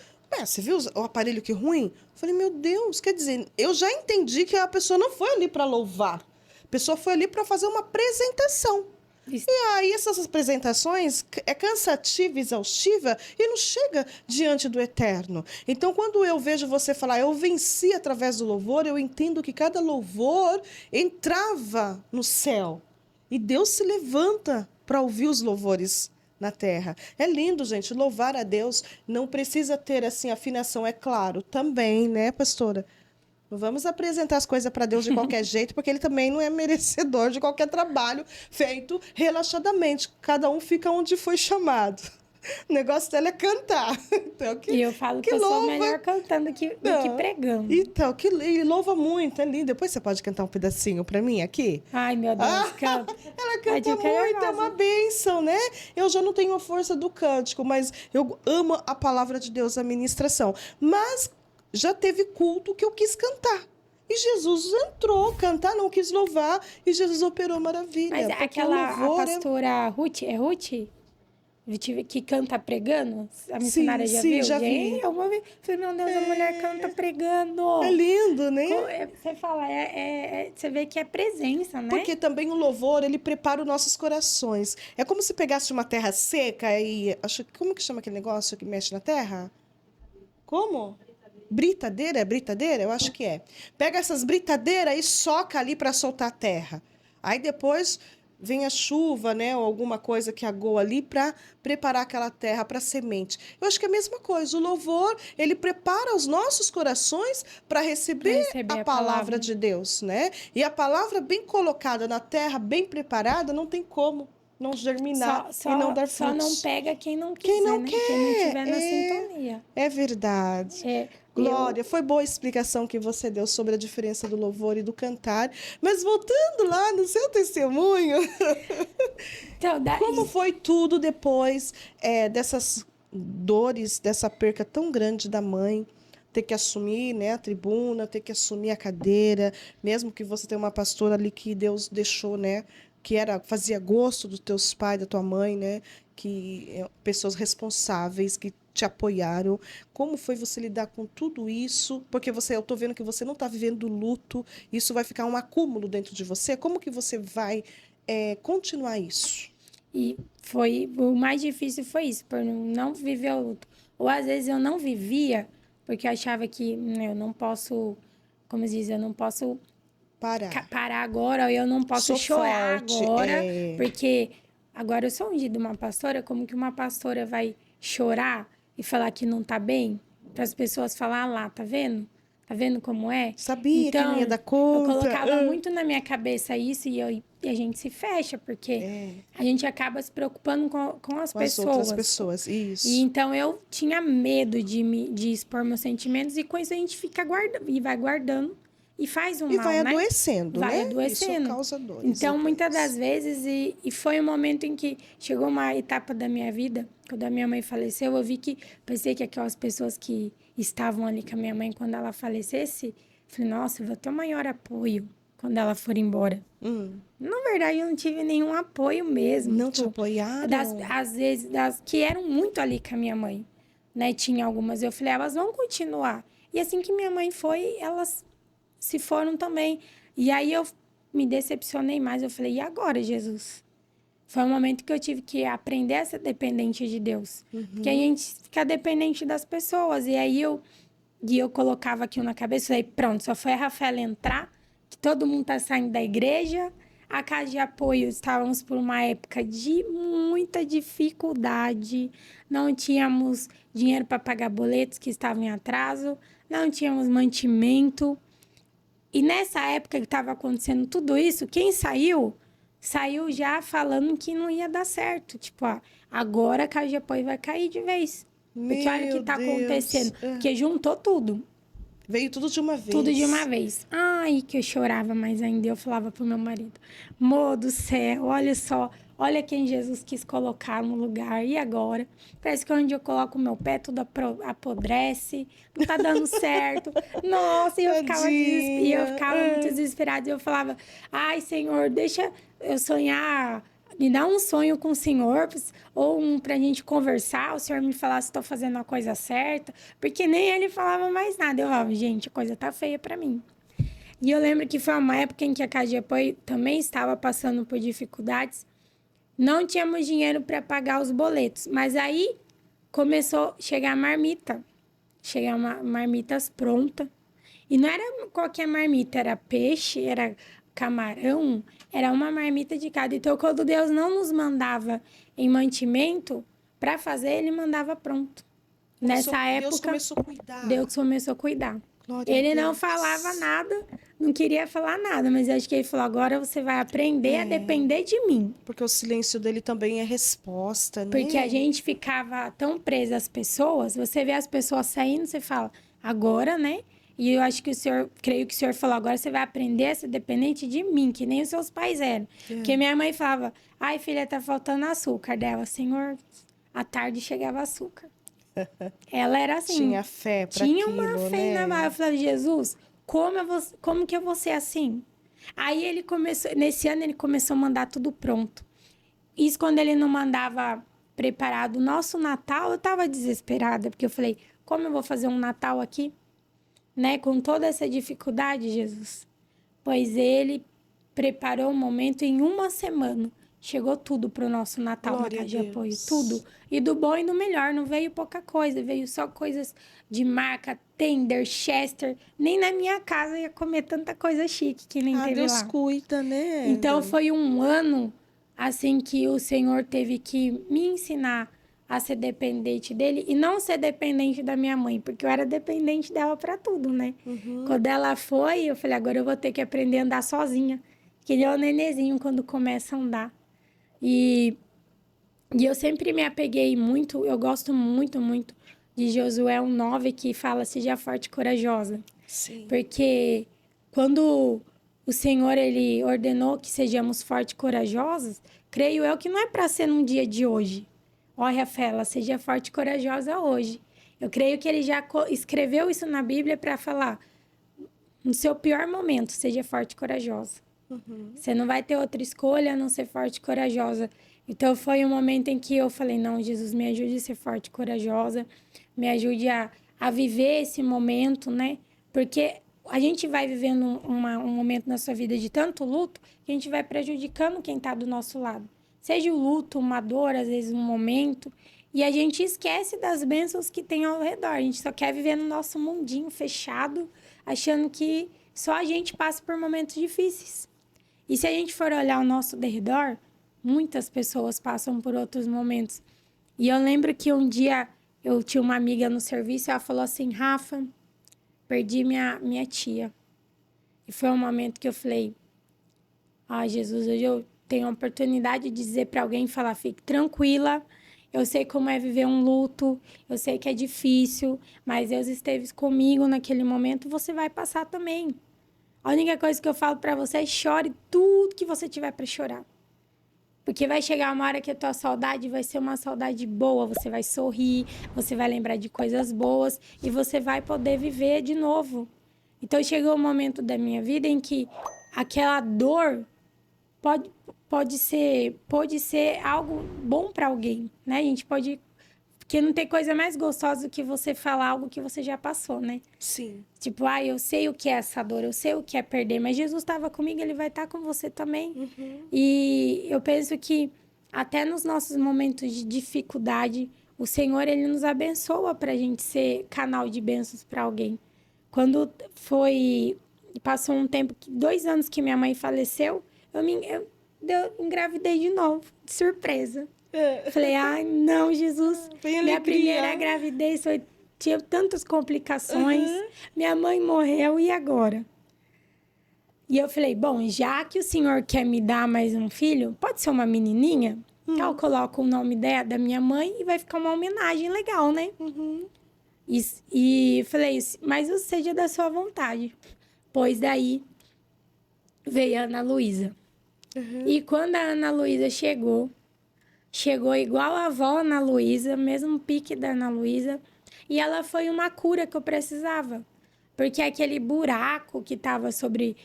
Speaker 2: Você viu o aparelho que ruim? Eu falei, meu Deus, quer dizer, eu já entendi que a pessoa não foi ali para louvar. A pessoa foi ali para fazer uma apresentação. Isso. E aí essas apresentações é cansativa, exaustiva e não chega diante do eterno. Então, quando eu vejo você falar, eu venci através do louvor, eu entendo que cada louvor entrava no céu. E Deus se levanta para ouvir os louvores na terra. É lindo, gente, louvar a Deus. Não precisa ter, assim, afinação, é claro. Também, né, pastora? Não vamos apresentar as coisas para Deus de qualquer jeito, porque ele também não é merecedor de qualquer trabalho feito relaxadamente. Cada um fica onde foi chamado. O negócio dela é cantar. Então,
Speaker 1: e eu falo que eu sou melhor cantando do que pregando.
Speaker 2: Então, ele louva muito, é lindo. Depois você pode cantar um pedacinho para mim aqui?
Speaker 1: Ai, meu Deus, canta.
Speaker 2: Ela canta muito, é uma bênção, né? Eu já não tenho a força do cântico, mas eu amo a palavra de Deus, a ministração. Mas já teve culto que eu quis cantar. E Jesus entrou, cantar, não quis louvar, e Jesus operou maravilha.
Speaker 1: Mas aquela pastora Ruth, é Ruth? Que canta pregando? A missionária já viu?
Speaker 2: Já vi.
Speaker 1: Eu vou ver. Falei, meu Deus, a mulher canta pregando.
Speaker 2: É lindo, né?
Speaker 1: Você fala, você vê que é presença, né?
Speaker 2: Porque também o louvor, ele prepara os nossos corações. É como se pegasse uma terra seca e... Como que chama aquele negócio que mexe na terra? Como? Britadeira? É britadeira? Eu acho que é. Pega essas britadeiras e soca ali para soltar a terra. Aí depois vem a chuva, né? Ou alguma coisa que agoa ali para preparar aquela terra para semente. Eu acho que é a mesma coisa. O louvor, ele prepara os nossos corações para receber a palavra de Deus, né? E a palavra bem colocada na terra, bem preparada, não tem como não germinar e não dar frutos.
Speaker 1: Só não pega quem não quiser,
Speaker 2: quem não
Speaker 1: né?
Speaker 2: quer.
Speaker 1: Quem não tiver na sintonia.
Speaker 2: É verdade. Glória, foi boa a explicação que você deu sobre a diferença do louvor e do cantar. Mas voltando lá no seu testemunho,
Speaker 1: então,
Speaker 2: como foi tudo depois dessas dores, dessa perca tão grande da mãe? Ter que assumir, né, a tribuna, ter que assumir a cadeira, mesmo que você tenha uma pastora ali que Deus deixou, né, que fazia gosto dos teus pais, da tua mãe, né, pessoas responsáveis que te apoiaram. Como foi você lidar com tudo isso? Porque eu estou vendo que você não está vivendo luto, isso vai ficar um acúmulo dentro de você. Como que você vai continuar isso?
Speaker 1: E o mais difícil foi isso, por não viver o luto. Ou às vezes eu não vivia, porque eu achava que eu não posso, como diz, eu não posso parar agora, ou eu não posso chorar agora, porque agora eu sou ungida uma pastora, como que uma pastora vai chorar e falar que não tá bem, para as pessoas falar lá, tá vendo? Tá vendo como é?
Speaker 2: Sabia que não ia dar conta.
Speaker 1: Eu colocava muito na minha cabeça isso e a gente se fecha, porque a gente acaba se preocupando com as pessoas.
Speaker 2: As outras pessoas, isso.
Speaker 1: E então eu tinha medo de expor meus sentimentos e com isso a gente fica guardando e vai guardando e faz um mal, né?
Speaker 2: E vai adoecendo, né?
Speaker 1: Vai adoecendo.
Speaker 2: Isso causa dores.
Speaker 1: Então, muitas das vezes, e foi um momento em que chegou uma etapa da minha vida, quando a minha mãe faleceu, eu vi que, pensei que aquelas pessoas que estavam ali com a minha mãe quando ela falecesse, eu falei, nossa, eu vou ter o maior apoio quando ela for embora. Na verdade, eu não tive nenhum apoio mesmo.
Speaker 2: Não te apoiaram?
Speaker 1: Às vezes, que eram muito ali com a minha mãe, né? Tinha algumas, eu falei, elas vão continuar. E assim que minha mãe foi, elas se foram também. E aí eu me decepcionei mais. Eu falei, e agora, Jesus? Foi um momento que eu tive que aprender a ser dependente de Deus. Porque a gente fica dependente das pessoas. E aí eu colocava aquilo na cabeça, falei, pronto, só foi a Rafaela entrar, que todo mundo tá saindo da igreja. A casa de apoio, estávamos por uma época de muita dificuldade. Não tínhamos dinheiro para pagar boletos que estavam em atraso. Não tínhamos mantimento. E nessa época que estava acontecendo tudo isso, quem saiu já falando que não ia dar certo. Tipo, ó, agora a casa de apoio vai cair de vez. Porque olha o que tá acontecendo. Porque juntou tudo.
Speaker 2: Veio tudo de uma vez.
Speaker 1: Tudo de uma vez. Ai, que eu chorava mais ainda. Eu falava pro meu marido, amor do céu, olha só. Olha quem Jesus quis colocar no lugar. E agora? Parece que onde eu coloco o meu pé, tudo apodrece. Não tá dando certo. Nossa, e eu ficava muito desesperada. E eu falava, ai, Senhor, deixa eu sonhar. Me dá um sonho com o Senhor, ou pra gente conversar, o Senhor me falar se estou fazendo a coisa certa. Porque nem ele falava mais nada. Eu falava, gente, a coisa tá feia pra mim. E eu lembro que foi uma época em que a casa de apoio também estava passando por dificuldades. Não tínhamos dinheiro para pagar os boletos. Mas aí começou a chegar marmita. Chegar marmitas prontas. E não era qualquer marmita, era peixe, era camarão, era uma marmita de cada. Então, quando Deus não nos mandava em mantimento para fazer, ele mandava pronto. Nessa época,
Speaker 2: Deus começou a cuidar.
Speaker 1: Deus começou a cuidar.
Speaker 2: Glória
Speaker 1: Ele
Speaker 2: a Deus.
Speaker 1: não falava nada, não queria falar nada, mas acho que ele falou, agora você vai aprender a depender de mim.
Speaker 2: Porque o silêncio dele também é resposta, né?
Speaker 1: Porque a gente ficava tão presa às pessoas, você vê as pessoas saindo, você fala, agora, né? E eu acho que creio que o senhor falou, agora você vai aprender a ser dependente de mim, que nem os seus pais eram. Porque minha mãe falava, ai filha, tá faltando açúcar dela. Senhor, à tarde chegava açúcar. Ela era assim.
Speaker 2: Tinha fé para
Speaker 1: Tinha uma fé,
Speaker 2: né?
Speaker 1: na. Eu falei, Jesus, como que eu vou ser assim? Aí nesse ano ele começou a mandar tudo pronto. Isso quando ele não mandava preparado o nosso Natal, eu tava desesperada, porque eu falei, como eu vou fazer um Natal aqui? Né? Com toda essa dificuldade, Jesus. Pois ele preparou o momento em uma semana. Chegou tudo pro nosso Natal na casa de apoio. Tudo. E do bom e do melhor. Não veio pouca coisa. Veio só coisas de marca, Tender, Chester. Nem na minha casa ia comer tanta coisa chique que nem teve
Speaker 2: Deus
Speaker 1: lá.
Speaker 2: cuida, né?
Speaker 1: Então foi um ano assim que o Senhor teve que me ensinar a ser dependente dele e não ser dependente da minha mãe, porque eu era dependente dela para tudo, né? Quando ela foi, eu falei, agora eu vou ter que aprender a andar sozinha. Que nem o nenenzinho quando começa a andar. E eu sempre me apeguei muito, eu gosto muito, muito de Josué 1:9, que fala, seja forte e corajosa.
Speaker 2: Sim.
Speaker 1: Porque quando o Senhor, ele ordenou que sejamos fortes e corajosos, creio eu que não é para ser num dia de hoje. Olha, Rafaela, seja forte e corajosa hoje. Eu creio que ele já escreveu isso na Bíblia para falar, no seu pior momento, seja forte e corajosa. Você não vai ter outra escolha a não ser forte e corajosa. Então, foi um momento em que eu falei, não, Jesus, me ajude a ser forte e corajosa, me ajude a viver esse momento, né? Porque a gente vai vivendo um momento na sua vida de tanto luto que a gente vai prejudicando quem está do nosso lado. Seja o luto, uma dor, às vezes um momento, e a gente esquece das bênçãos que tem ao redor. A gente só quer viver no nosso mundinho fechado, achando que só a gente passa por momentos difíceis. E se a gente for olhar ao nosso derredor, muitas pessoas passam por outros momentos. E eu lembro que um dia eu tinha uma amiga no serviço, ela falou assim, Rafa, perdi minha tia. E foi um momento que eu falei, Jesus, hoje eu tenho a oportunidade de dizer para alguém, falar, fique tranquila, eu sei como é viver um luto, eu sei que é difícil, mas Deus esteve comigo naquele momento, você vai passar também. A única coisa que eu falo para você é chore tudo que você tiver para chorar. Porque vai chegar uma hora que a tua saudade vai ser uma saudade boa, você vai sorrir, você vai lembrar de coisas boas e você vai poder viver de novo. Então chegou um momento da minha vida em que aquela dor pode ser algo bom para alguém, né? A gente pode... Porque não tem coisa mais gostosa do que você falar algo que você já passou, né?
Speaker 2: Sim.
Speaker 1: Tipo, eu sei o que é essa dor, eu sei o que é perder, mas Jesus estava comigo, ele vai estar com você também.
Speaker 2: Uhum.
Speaker 1: E eu penso que até nos nossos momentos de dificuldade, o Senhor, ele nos abençoa para a gente ser canal de bênçãos para alguém. Quando passou um tempo, 2 anos que minha mãe faleceu, eu engravidei de novo, de surpresa. Falei, ai, não, Jesus. Minha primeira gravidez tinha tantas complicações. Minha mãe morreu, e agora? E eu falei, bom, já que o Senhor quer me dar mais um filho, pode ser uma menininha? Então eu coloco o nome da minha mãe e vai ficar uma homenagem legal, né? E falei, mas seja da sua vontade. Pois daí veio a Ana Luísa. E quando a Ana Luísa chegou igual a avó Ana Luísa, mesmo pique da Ana Luísa. E ela foi uma cura que eu precisava. Porque aquele buraco que estava sobre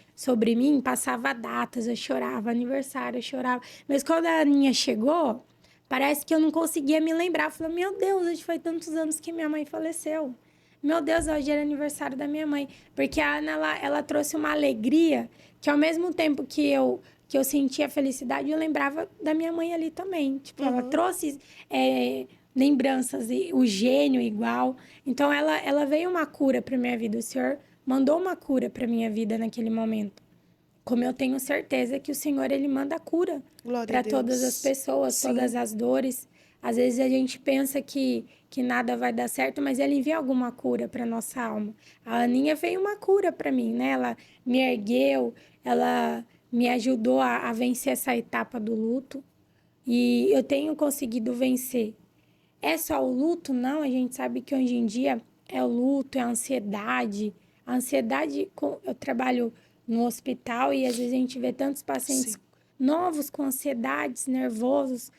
Speaker 1: mim, passava datas, eu chorava, aniversário, eu chorava. Mas quando a Aninha chegou, parece que eu não conseguia me lembrar. Eu falei, meu Deus, hoje foi tantos anos que minha mãe faleceu. Meu Deus, hoje era aniversário da minha mãe. Porque a Ana, ela trouxe uma alegria que ao mesmo tempo que eu sentia felicidade, eu lembrava da minha mãe ali também. Tipo, ela trouxe lembranças, e o gênio igual. Então, ela veio uma cura para minha vida. O Senhor mandou uma cura para minha vida naquele momento. Como eu tenho certeza que o Senhor, ele manda cura para todas as pessoas,
Speaker 2: Sim.
Speaker 1: todas as dores. Às vezes a gente pensa que nada vai dar certo, mas ele envia alguma cura para nossa alma. A Aninha veio uma cura para mim, né? Ela me ergueu, ela me ajudou a vencer essa etapa do luto. E eu tenho conseguido vencer. É só o luto? Não, a gente sabe que hoje em dia é o luto, é a ansiedade. A ansiedade, eu trabalho no hospital e às vezes a gente vê tantos pacientes novos com ansiedades, nervosos.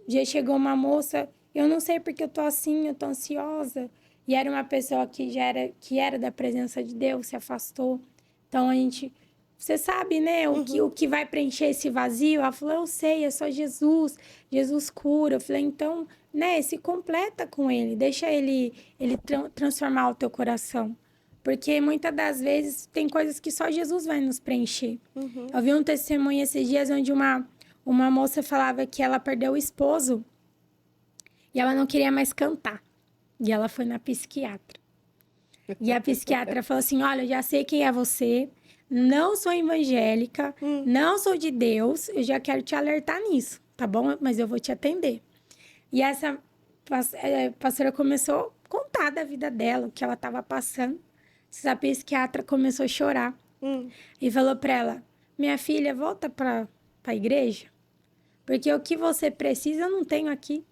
Speaker 1: Já chegou uma moça, eu não sei porque eu tô assim, eu tô ansiosa. E era uma pessoa que era da presença de Deus, se afastou. Então a gente... Você sabe, né, o que vai preencher esse vazio? Ela falou, eu sei, é só Jesus. Jesus cura. Eu falei, então, né, se completa com ele. Deixa ele transformar o teu coração. Porque muitas das vezes tem coisas que só Jesus vai nos preencher. Eu vi um testemunho esses dias onde uma moça falava que ela perdeu o esposo e ela não queria mais cantar. E ela foi na psiquiatra. E a psiquiatra falou assim, olha, eu já sei quem é você... Não sou evangélica, não sou de Deus, eu já quero te alertar nisso, tá bom? Mas eu vou te atender. E essa pastora começou a contar da vida dela, o que ela estava passando. Essa psiquiatra começou a chorar e falou para ela, minha filha, volta para a igreja, porque o que você precisa eu não tenho aqui.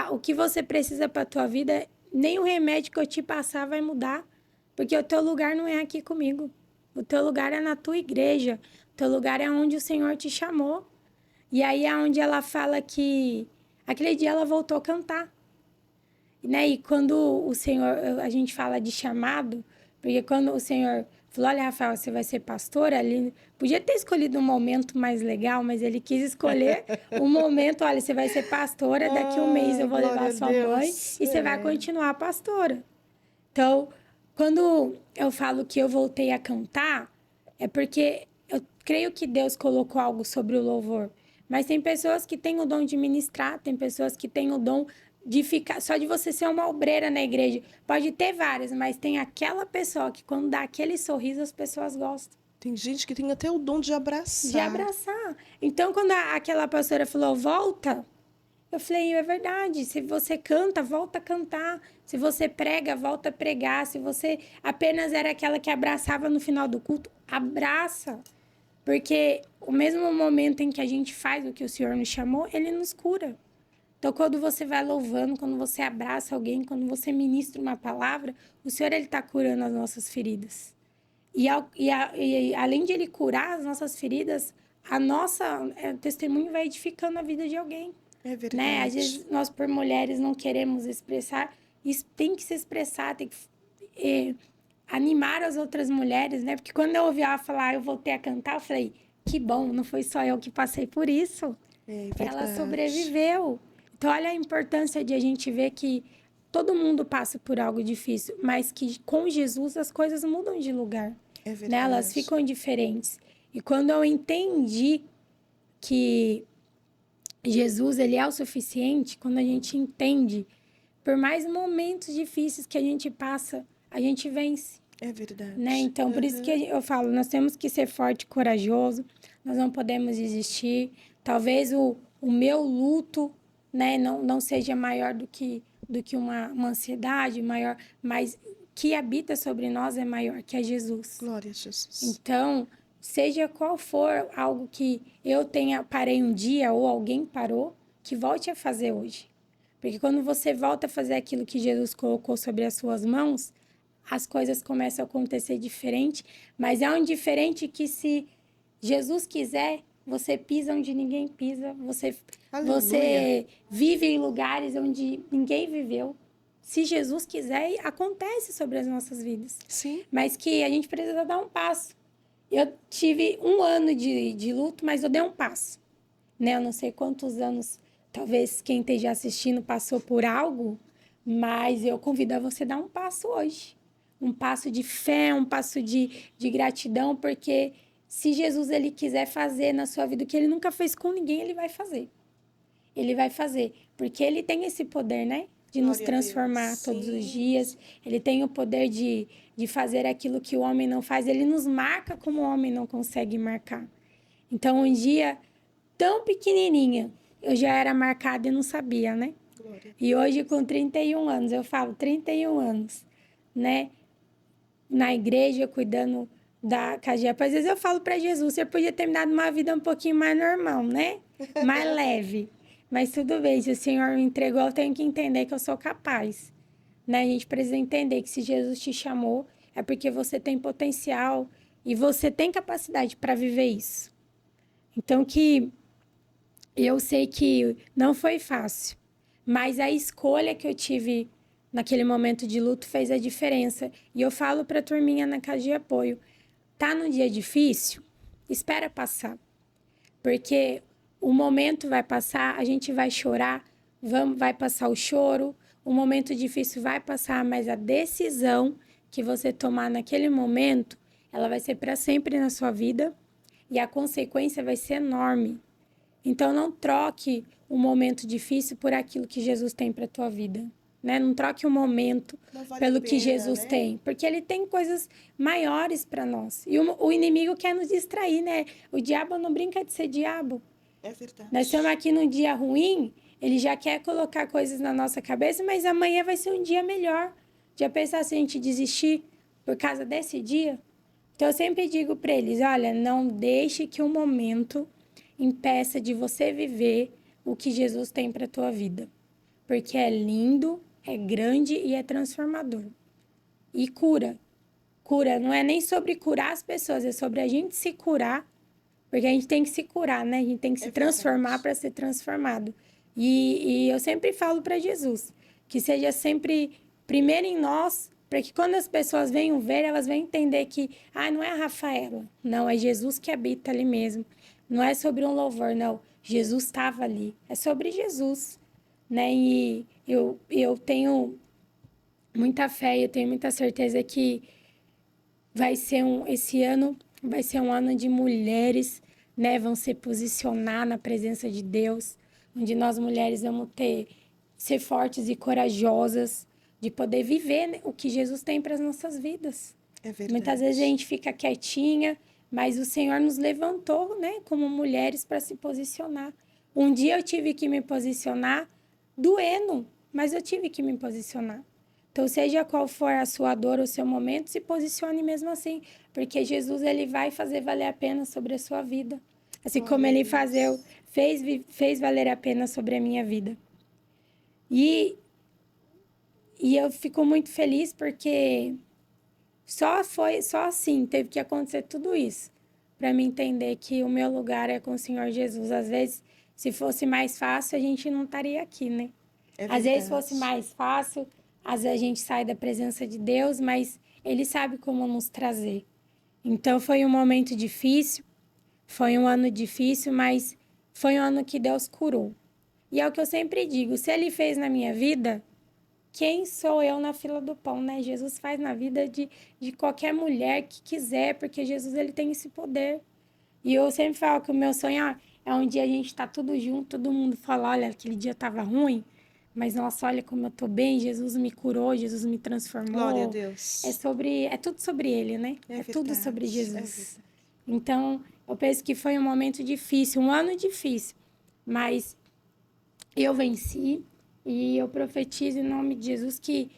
Speaker 1: O que você precisa para a tua vida, nem o remédio que eu te passar vai mudar, porque o teu lugar não é aqui comigo. O teu lugar é na tua igreja. O teu lugar é onde o Senhor te chamou. E aí é onde ela fala que... Aquele dia ela voltou a cantar. Né? E quando o Senhor... A gente fala de chamado, porque quando o Senhor falou, olha, Rafael, você vai ser pastora, ele podia ter escolhido um momento mais legal, mas ele quis escolher um momento, olha, você vai ser pastora, daqui a um mês eu vou levar sua mãe e você vai continuar pastora. Então... Quando eu falo que eu voltei a cantar, é porque eu creio que Deus colocou algo sobre o louvor. Mas tem pessoas que têm o dom de ministrar, tem pessoas que têm o dom de ficar... Só de você ser uma obreira na igreja. Pode ter várias, mas tem aquela pessoa que quando dá aquele sorriso, as pessoas gostam.
Speaker 2: Tem gente que tem até o dom de abraçar.
Speaker 1: De abraçar. Então, quando aquela pastora falou, volta... Eu falei, é verdade, se você canta, volta a cantar. Se você prega, volta a pregar. Se você apenas era aquela que abraçava no final do culto, abraça. Porque o mesmo momento em que a gente faz o que o Senhor nos chamou, Ele nos cura. Então, quando você vai louvando, quando você abraça alguém, quando você ministra uma palavra, o Senhor, Ele está curando as nossas feridas. E além de Ele curar as nossas feridas, testemunho vai edificando a vida de alguém.
Speaker 2: É verdade.
Speaker 1: Né? Às vezes nós, por mulheres, não queremos expressar, isso tem que se expressar, tem que animar as outras mulheres, né? Porque quando eu ouvi ela falar, eu voltei a cantar, eu falei, que bom, não foi só eu que passei por isso.
Speaker 2: É
Speaker 1: Ela
Speaker 2: verdade.
Speaker 1: sobreviveu. Então, olha a importância de a gente ver que todo mundo passa por algo difícil, mas que com Jesus as coisas mudam de lugar.
Speaker 2: É
Speaker 1: Né?
Speaker 2: verdade.
Speaker 1: Elas ficam diferentes. E quando eu entendi que Jesus, ele é o suficiente, quando a gente entende, por mais momentos difíceis que a gente passa, a gente vence.
Speaker 2: É verdade.
Speaker 1: Né? Então, por isso que eu falo, nós temos que ser forte e corajoso, nós não podemos desistir. Talvez o meu luto, né, não seja maior do que uma ansiedade, maior, mas que habita sobre nós é maior, que é Jesus.
Speaker 2: Glória a Jesus.
Speaker 1: Então, seja qual for algo que parei um dia ou alguém parou, que volte a fazer hoje. Porque quando você volta a fazer aquilo que Jesus colocou sobre as suas mãos, as coisas começam a acontecer diferente, mas é um diferente que se Jesus quiser, você pisa onde ninguém pisa, você vive em lugares onde ninguém viveu. Se Jesus quiser, acontece sobre as nossas vidas.
Speaker 2: Sim.
Speaker 1: Mas que a gente precisa dar um passo. Eu tive 1 ano de luto, mas eu dei um passo. Né? Eu não sei quantos anos, talvez quem esteja assistindo passou por algo, mas eu convido a você a dar um passo hoje. Um passo de fé, um passo de gratidão, porque se Jesus ele quiser fazer na sua vida o que ele nunca fez com ninguém, ele vai fazer. Ele vai fazer, porque ele tem esse poder, né? De nos transformar todos os dias. Ele tem o poder de fazer aquilo que o homem não faz. Ele nos marca como o homem não consegue marcar. Então, um dia, tão pequenininha, eu já era marcada e não sabia, né?
Speaker 2: Glória.
Speaker 1: E hoje, com 31 anos, eu falo 31 anos, né? Na igreja, cuidando da Cagepa. Às vezes eu falo para Jesus, você podia ter me dado uma vida um pouquinho mais normal, né? Mais leve. Mas tudo bem, se o Senhor me entregou, eu tenho que entender que eu sou capaz. Né? A gente precisa entender que se Jesus te chamou, é porque você tem potencial e você tem capacidade para viver isso. Então, que eu sei que não foi fácil, mas a escolha que eu tive naquele momento de luto fez a diferença. E eu falo para a turminha na casa de apoio, tá num dia difícil? Espera passar. Porque o momento vai passar, a gente vai chorar, vai passar o choro, o momento difícil vai passar, mas a decisão que você tomar naquele momento, ela vai ser para sempre na sua vida e a consequência vai ser enorme. Então, não troque o momento difícil por aquilo que Jesus tem para a tua vida. Né? Não troque o momento pelo que Jesus tem. Porque ele tem coisas maiores para nós. E o inimigo quer nos distrair, né? O diabo não brinca de ser diabo.
Speaker 2: É verdade.
Speaker 1: Nós estamos aqui num dia ruim, ele já quer colocar coisas na nossa cabeça, mas amanhã vai ser um dia melhor. Já pensar se a gente desistir por causa desse dia? Então, eu sempre digo para eles, olha, não deixe que o momento impeça de você viver o que Jesus tem para a tua vida. Porque é lindo, é grande e é transformador. E cura. Cura não é nem sobre curar as pessoas, é sobre a gente se curar, porque a gente tem que se curar, né? A gente tem que se transformar para ser transformado. E eu sempre falo para Jesus, que seja sempre primeiro em nós, para que quando as pessoas venham ver, elas venham entender que, não é a Rafaela, não, é Jesus que habita ali mesmo. Não é sobre um louvor, não. Jesus estava ali. É sobre Jesus. Né? E eu tenho muita fé e eu tenho muita certeza que esse ano vai ser um ano de mulheres, né? Vão se posicionar na presença de Deus, onde nós mulheres vamos ser fortes e corajosas de poder viver, né, o que Jesus tem para as nossas vidas.
Speaker 2: É verdade.
Speaker 1: Muitas vezes a gente fica quietinha, mas o Senhor nos levantou, né, como mulheres para se posicionar. Um dia eu tive que me posicionar doendo, mas eu tive que me posicionar. Então, seja qual for a sua dor ou o seu momento, se posicione mesmo assim, porque ele vai fazer valer a pena sobre a sua vida. Assim como ele fez valer a pena sobre a minha vida. E eu fico muito feliz porque só assim teve que acontecer tudo isso, para me entender que o meu lugar é com o Senhor Jesus. Às vezes, se fosse mais fácil, a gente não estaria aqui, né?
Speaker 2: É
Speaker 1: Às vezes
Speaker 2: verdade.
Speaker 1: fosse mais fácil, às vezes a gente sai da presença de Deus, mas Ele sabe como nos trazer. Então foi um momento difícil, foi um ano difícil, mas foi um ano que Deus curou. E é o que eu sempre digo, se Ele fez na minha vida, quem sou eu na fila do pão, né? Jesus faz na vida de qualquer mulher que quiser, porque Jesus ele tem esse poder. E eu sempre falo que o meu sonho é um dia a gente tá tudo junto, todo mundo fala, olha, aquele dia tava ruim, mas nossa, olha como eu tô bem, Jesus me curou, Jesus me transformou.
Speaker 2: Glória a Deus.
Speaker 1: É tudo sobre ele, né? É tudo sobre Jesus.
Speaker 2: verdade.
Speaker 1: Então, eu penso que foi um momento difícil, um ano difícil, mas eu venci e eu profetizo em nome de Jesus que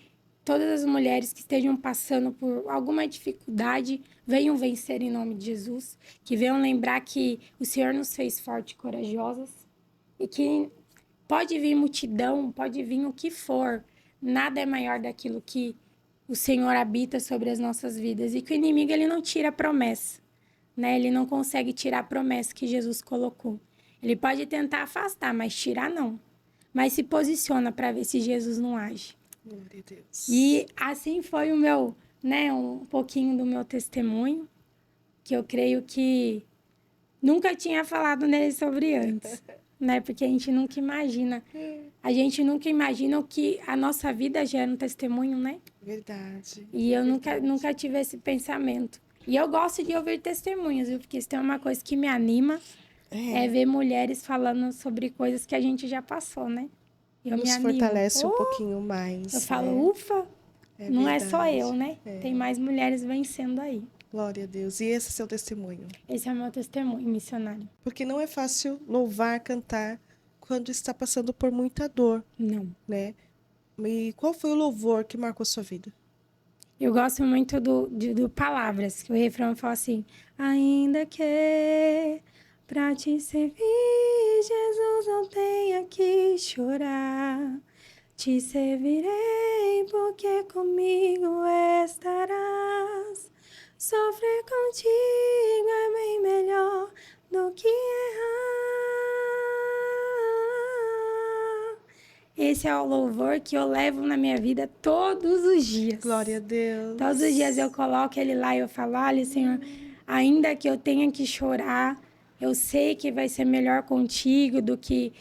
Speaker 1: todas as mulheres que estejam passando por alguma dificuldade venham vencer em nome de Jesus, que venham lembrar que o Senhor nos fez fortes e corajosas e que pode vir multidão, pode vir o que for, nada é maior daquilo que o Senhor habita sobre as nossas vidas e que o inimigo ele não tira a promessa, né? Ele não consegue tirar a promessa que Jesus colocou. Ele pode tentar afastar, mas tirar não. Mas se posiciona para ver se Jesus não age.
Speaker 2: Glória a Deus.
Speaker 1: E assim foi o meu, né, um pouquinho do meu testemunho, que eu creio que nunca tinha falado nele sobre antes, né? Porque a gente nunca imagina o que a nossa vida gera um testemunho, né?
Speaker 2: Verdade.
Speaker 1: E eu nunca tive esse pensamento. E eu gosto de ouvir testemunhos, viu? Porque isso tem uma coisa que me anima, é ver mulheres falando sobre coisas que a gente já passou, né? Eu me
Speaker 2: Nos
Speaker 1: animo.
Speaker 2: fortalece um pouquinho mais.
Speaker 1: Eu falo,
Speaker 2: né?
Speaker 1: ufa, não é só
Speaker 2: verdade.
Speaker 1: eu, né? Tem mais mulheres vencendo aí.
Speaker 2: Glória a Deus. E esse é seu testemunho.
Speaker 1: Esse é o meu testemunho missionário.
Speaker 2: Porque não é fácil louvar, cantar quando está passando por muita dor,
Speaker 1: Não.
Speaker 2: né? E qual foi o louvor que marcou sua vida?
Speaker 1: Eu gosto muito do Palavras, que o refrão fala assim, ainda que pra te servir, Jesus, não tenha que chorar. Te servirei porque comigo estarás. Sofrer contigo é bem melhor do que errar. Esse é o louvor que eu levo na minha vida todos os dias.
Speaker 2: Glória a Deus.
Speaker 1: Todos os dias eu coloco ele lá e eu falo, olha, Senhor, ainda que eu tenha que chorar, eu sei que vai ser melhor contigo do que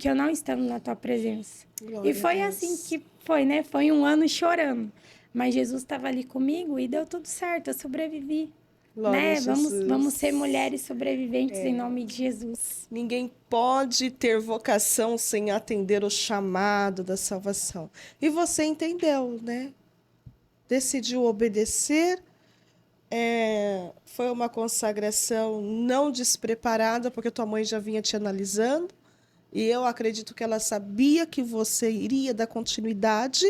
Speaker 1: eu não estando na tua presença.
Speaker 2: Glória
Speaker 1: E foi
Speaker 2: a Deus.
Speaker 1: assim que foi, né? Foi um ano chorando. Mas Jesus estava ali comigo e deu tudo certo, eu sobrevivi.
Speaker 2: Glória
Speaker 1: Né?
Speaker 2: a Jesus.
Speaker 1: Vamos ser mulheres sobreviventes em nome de Jesus.
Speaker 2: Ninguém pode ter vocação sem atender o chamado da salvação. E você entendeu, né? Decidiu obedecer. Foi uma consagração não despreparada, porque tua mãe já vinha te analisando. E eu acredito que ela sabia que você iria dar continuidade.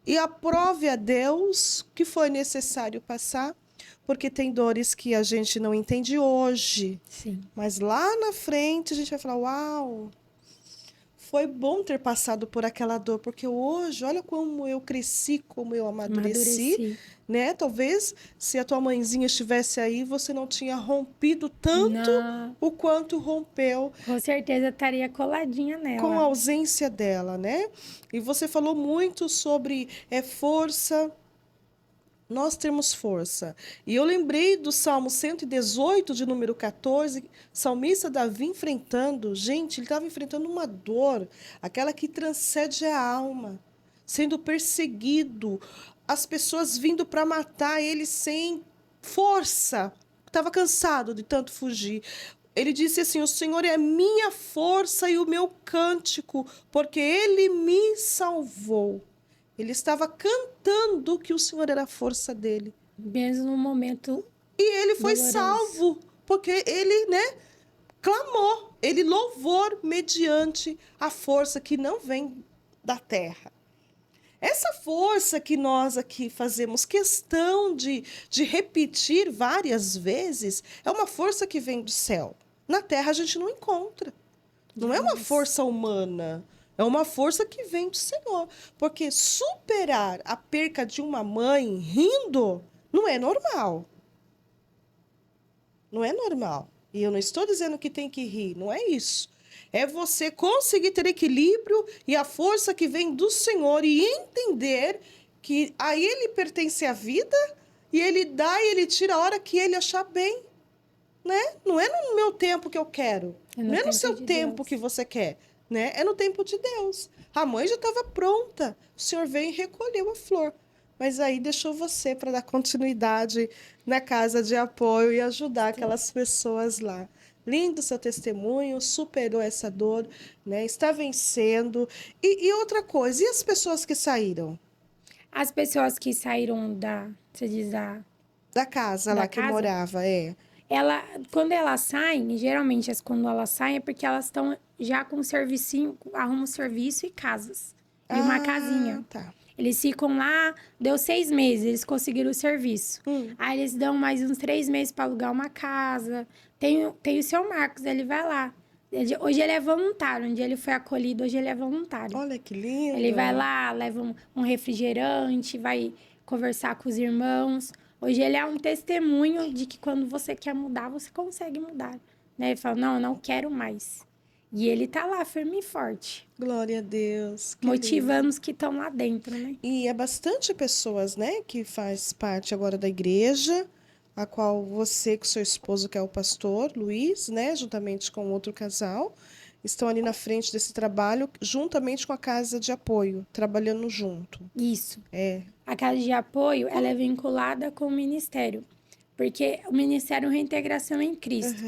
Speaker 2: E aprove a Deus que foi necessário passar, porque tem dores que a gente não entende hoje.
Speaker 1: Sim.
Speaker 2: Mas lá na frente a gente vai falar, uau, foi bom ter passado por aquela dor, porque hoje, olha como eu cresci, como eu amadureci. Né? Talvez, se a tua mãezinha estivesse aí, você não tinha rompido tanto o quanto rompeu.
Speaker 1: Com certeza estaria coladinha nela.
Speaker 2: Com a ausência dela, né? E você falou muito sobre força. Nós temos força. E eu lembrei do Salmo 118, de número 14, salmista Davi enfrentando, gente, ele estava enfrentando uma dor, aquela que transcende a alma, sendo perseguido, as pessoas vindo para matar ele sem força, estava cansado de tanto fugir. Ele disse assim, o Senhor é a minha força e o meu cântico, porque Ele me salvou. Ele estava cantando que o Senhor era a força dele.
Speaker 1: Mesmo no momento
Speaker 2: E ele foi
Speaker 1: doloroso.
Speaker 2: salvo, porque ele, né, clamou. Ele louvou mediante a força que não vem da terra. Essa força que nós aqui fazemos questão de repetir várias vezes é uma força que vem do céu. Na terra a gente não encontra. Não é uma força humana. É uma força que vem do Senhor. Porque superar a perca de uma mãe rindo não é normal. não é normal. E eu não estou dizendo que tem que rir, não é isso. É você conseguir ter equilíbrio e a força que vem do Senhor e entender que a Ele pertence a vida e Ele dá e Ele tira a hora que Ele achar bem, né? Não é no meu tempo que eu quero, não é no seu tempo que você quer, né? É no tempo de Deus. A mãe já estava pronta, o Senhor veio e recolheu a flor. Mas aí deixou você para dar continuidade na casa de apoio e ajudar aquelas pessoas lá. Lindo seu testemunho, superou essa dor, né? Está vencendo. E outra coisa, e as pessoas que saíram?
Speaker 1: As pessoas que saíram você diz
Speaker 2: Da casa
Speaker 1: da
Speaker 2: lá que
Speaker 1: casa,
Speaker 2: morava,
Speaker 1: quando elas saem, geralmente quando elas saem é porque elas estão já com servicinho, arrumam serviço e casas. E uma casinha.
Speaker 2: Tá.
Speaker 1: Eles ficam lá, deu 6 meses, eles conseguiram o serviço. Aí eles dão mais uns 3 meses para alugar uma casa. Tem o seu Marcos, ele vai lá. Hoje ele é voluntário, onde ele foi acolhido, hoje ele é voluntário.
Speaker 2: Olha que lindo.
Speaker 1: Ele vai lá, leva um refrigerante, vai conversar com os irmãos. Hoje ele é um testemunho de que quando você quer mudar, você consegue mudar. Né? Ele fala, não, eu não quero mais. E ele tá lá, firme e forte.
Speaker 2: Glória a Deus. Que
Speaker 1: motivando
Speaker 2: lindo.
Speaker 1: os que estão lá dentro, né?
Speaker 2: E é bastante pessoas, né, que faz parte agora da igreja, a qual você, com seu esposo, que é o pastor Luiz, né, juntamente com outro casal, estão ali na frente desse trabalho, juntamente com a casa de apoio, trabalhando junto.
Speaker 1: Isso.
Speaker 2: É.
Speaker 1: A casa de apoio, ela é vinculada com o ministério. Porque o Ministério Reintegração em Cristo.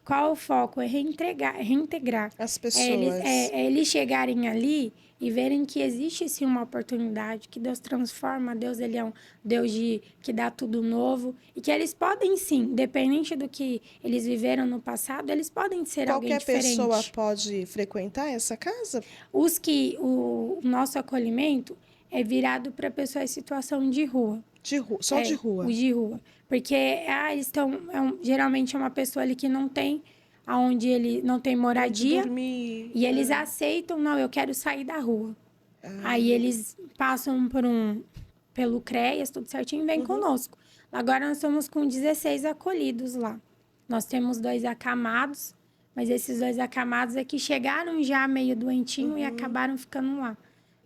Speaker 1: Qual o foco? É reintegrar.
Speaker 2: As pessoas.
Speaker 1: Eles chegarem ali e verem que existe sim uma oportunidade, que Deus transforma, Deus ele é um Deus que dá tudo novo. E que eles podem sim, independente do que eles viveram no passado, eles podem ser alguém diferente.
Speaker 2: Qualquer pessoa pode frequentar essa casa?
Speaker 1: O nosso acolhimento é virado para pessoas em situação de rua.
Speaker 2: De rua, só de rua?
Speaker 1: O de rua. Porque eles estão... geralmente é uma pessoa ali que não tem... Onde ele não tem moradia.
Speaker 2: Dormir.
Speaker 1: E eles aceitam, não, eu quero sair da rua. Aí eles passam pelo CREAS, tudo certinho, e vêm conosco. Agora nós estamos com 16 acolhidos lá. Nós temos 2 acamados, mas esses 2 acamados é que chegaram já meio doentinho e acabaram ficando lá.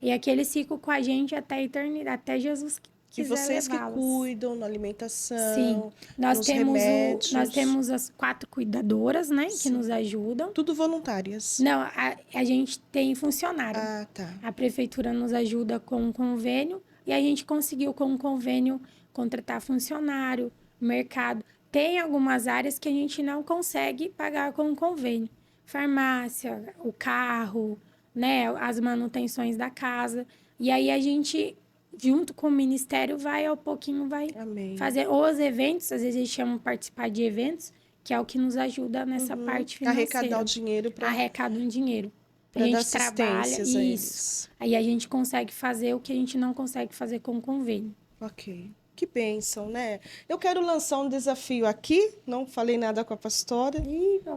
Speaker 1: E aqui eles ficam com a gente até a eternidade, até Jesus
Speaker 2: E vocês que cuidam na alimentação,
Speaker 1: sim. Nos
Speaker 2: remédios.
Speaker 1: Nós temos as 4 cuidadoras, né? Sim. Que nos ajudam.
Speaker 2: Tudo voluntárias?
Speaker 1: Não, a gente tem funcionário.
Speaker 2: Tá.
Speaker 1: A prefeitura nos ajuda com um convênio e a gente conseguiu com um convênio contratar funcionário, mercado. Tem algumas áreas que a gente não consegue pagar com um convênio. Farmácia, o carro, né? As manutenções da casa. E aí a gente... junto com o ministério, ao pouquinho fazer os eventos, às vezes eles chamam participar de eventos, que é o que nos ajuda nessa parte financeira.
Speaker 2: Arrecadar o dinheiro para...
Speaker 1: Arrecada um dinheiro.
Speaker 2: Para
Speaker 1: a gente
Speaker 2: dar
Speaker 1: trabalha
Speaker 2: isso.
Speaker 1: Aí a gente consegue fazer o que a gente não consegue fazer com o convênio.
Speaker 2: Ok. Que bênção, né? Eu quero lançar um desafio aqui, não falei nada com a pastora,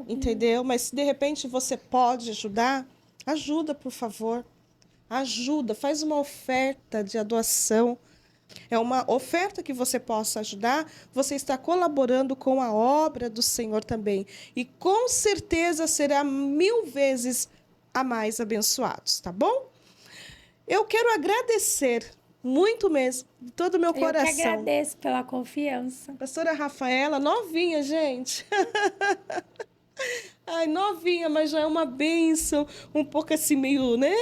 Speaker 2: entendeu? Mas se de repente você pode ajudar, ajuda, por favor. Ajuda, faz uma oferta de doação. É uma oferta que você possa ajudar, você está colaborando com a obra do Senhor também. E com certeza será 1000 vezes a mais abençoados, tá bom? Eu quero agradecer muito mesmo, de todo o meu coração.
Speaker 1: Eu que agradeço pela confiança.
Speaker 2: Pastora Rafaela, novinha, gente. Ai, novinha, mas já é uma bênção, um pouco assim meio, né?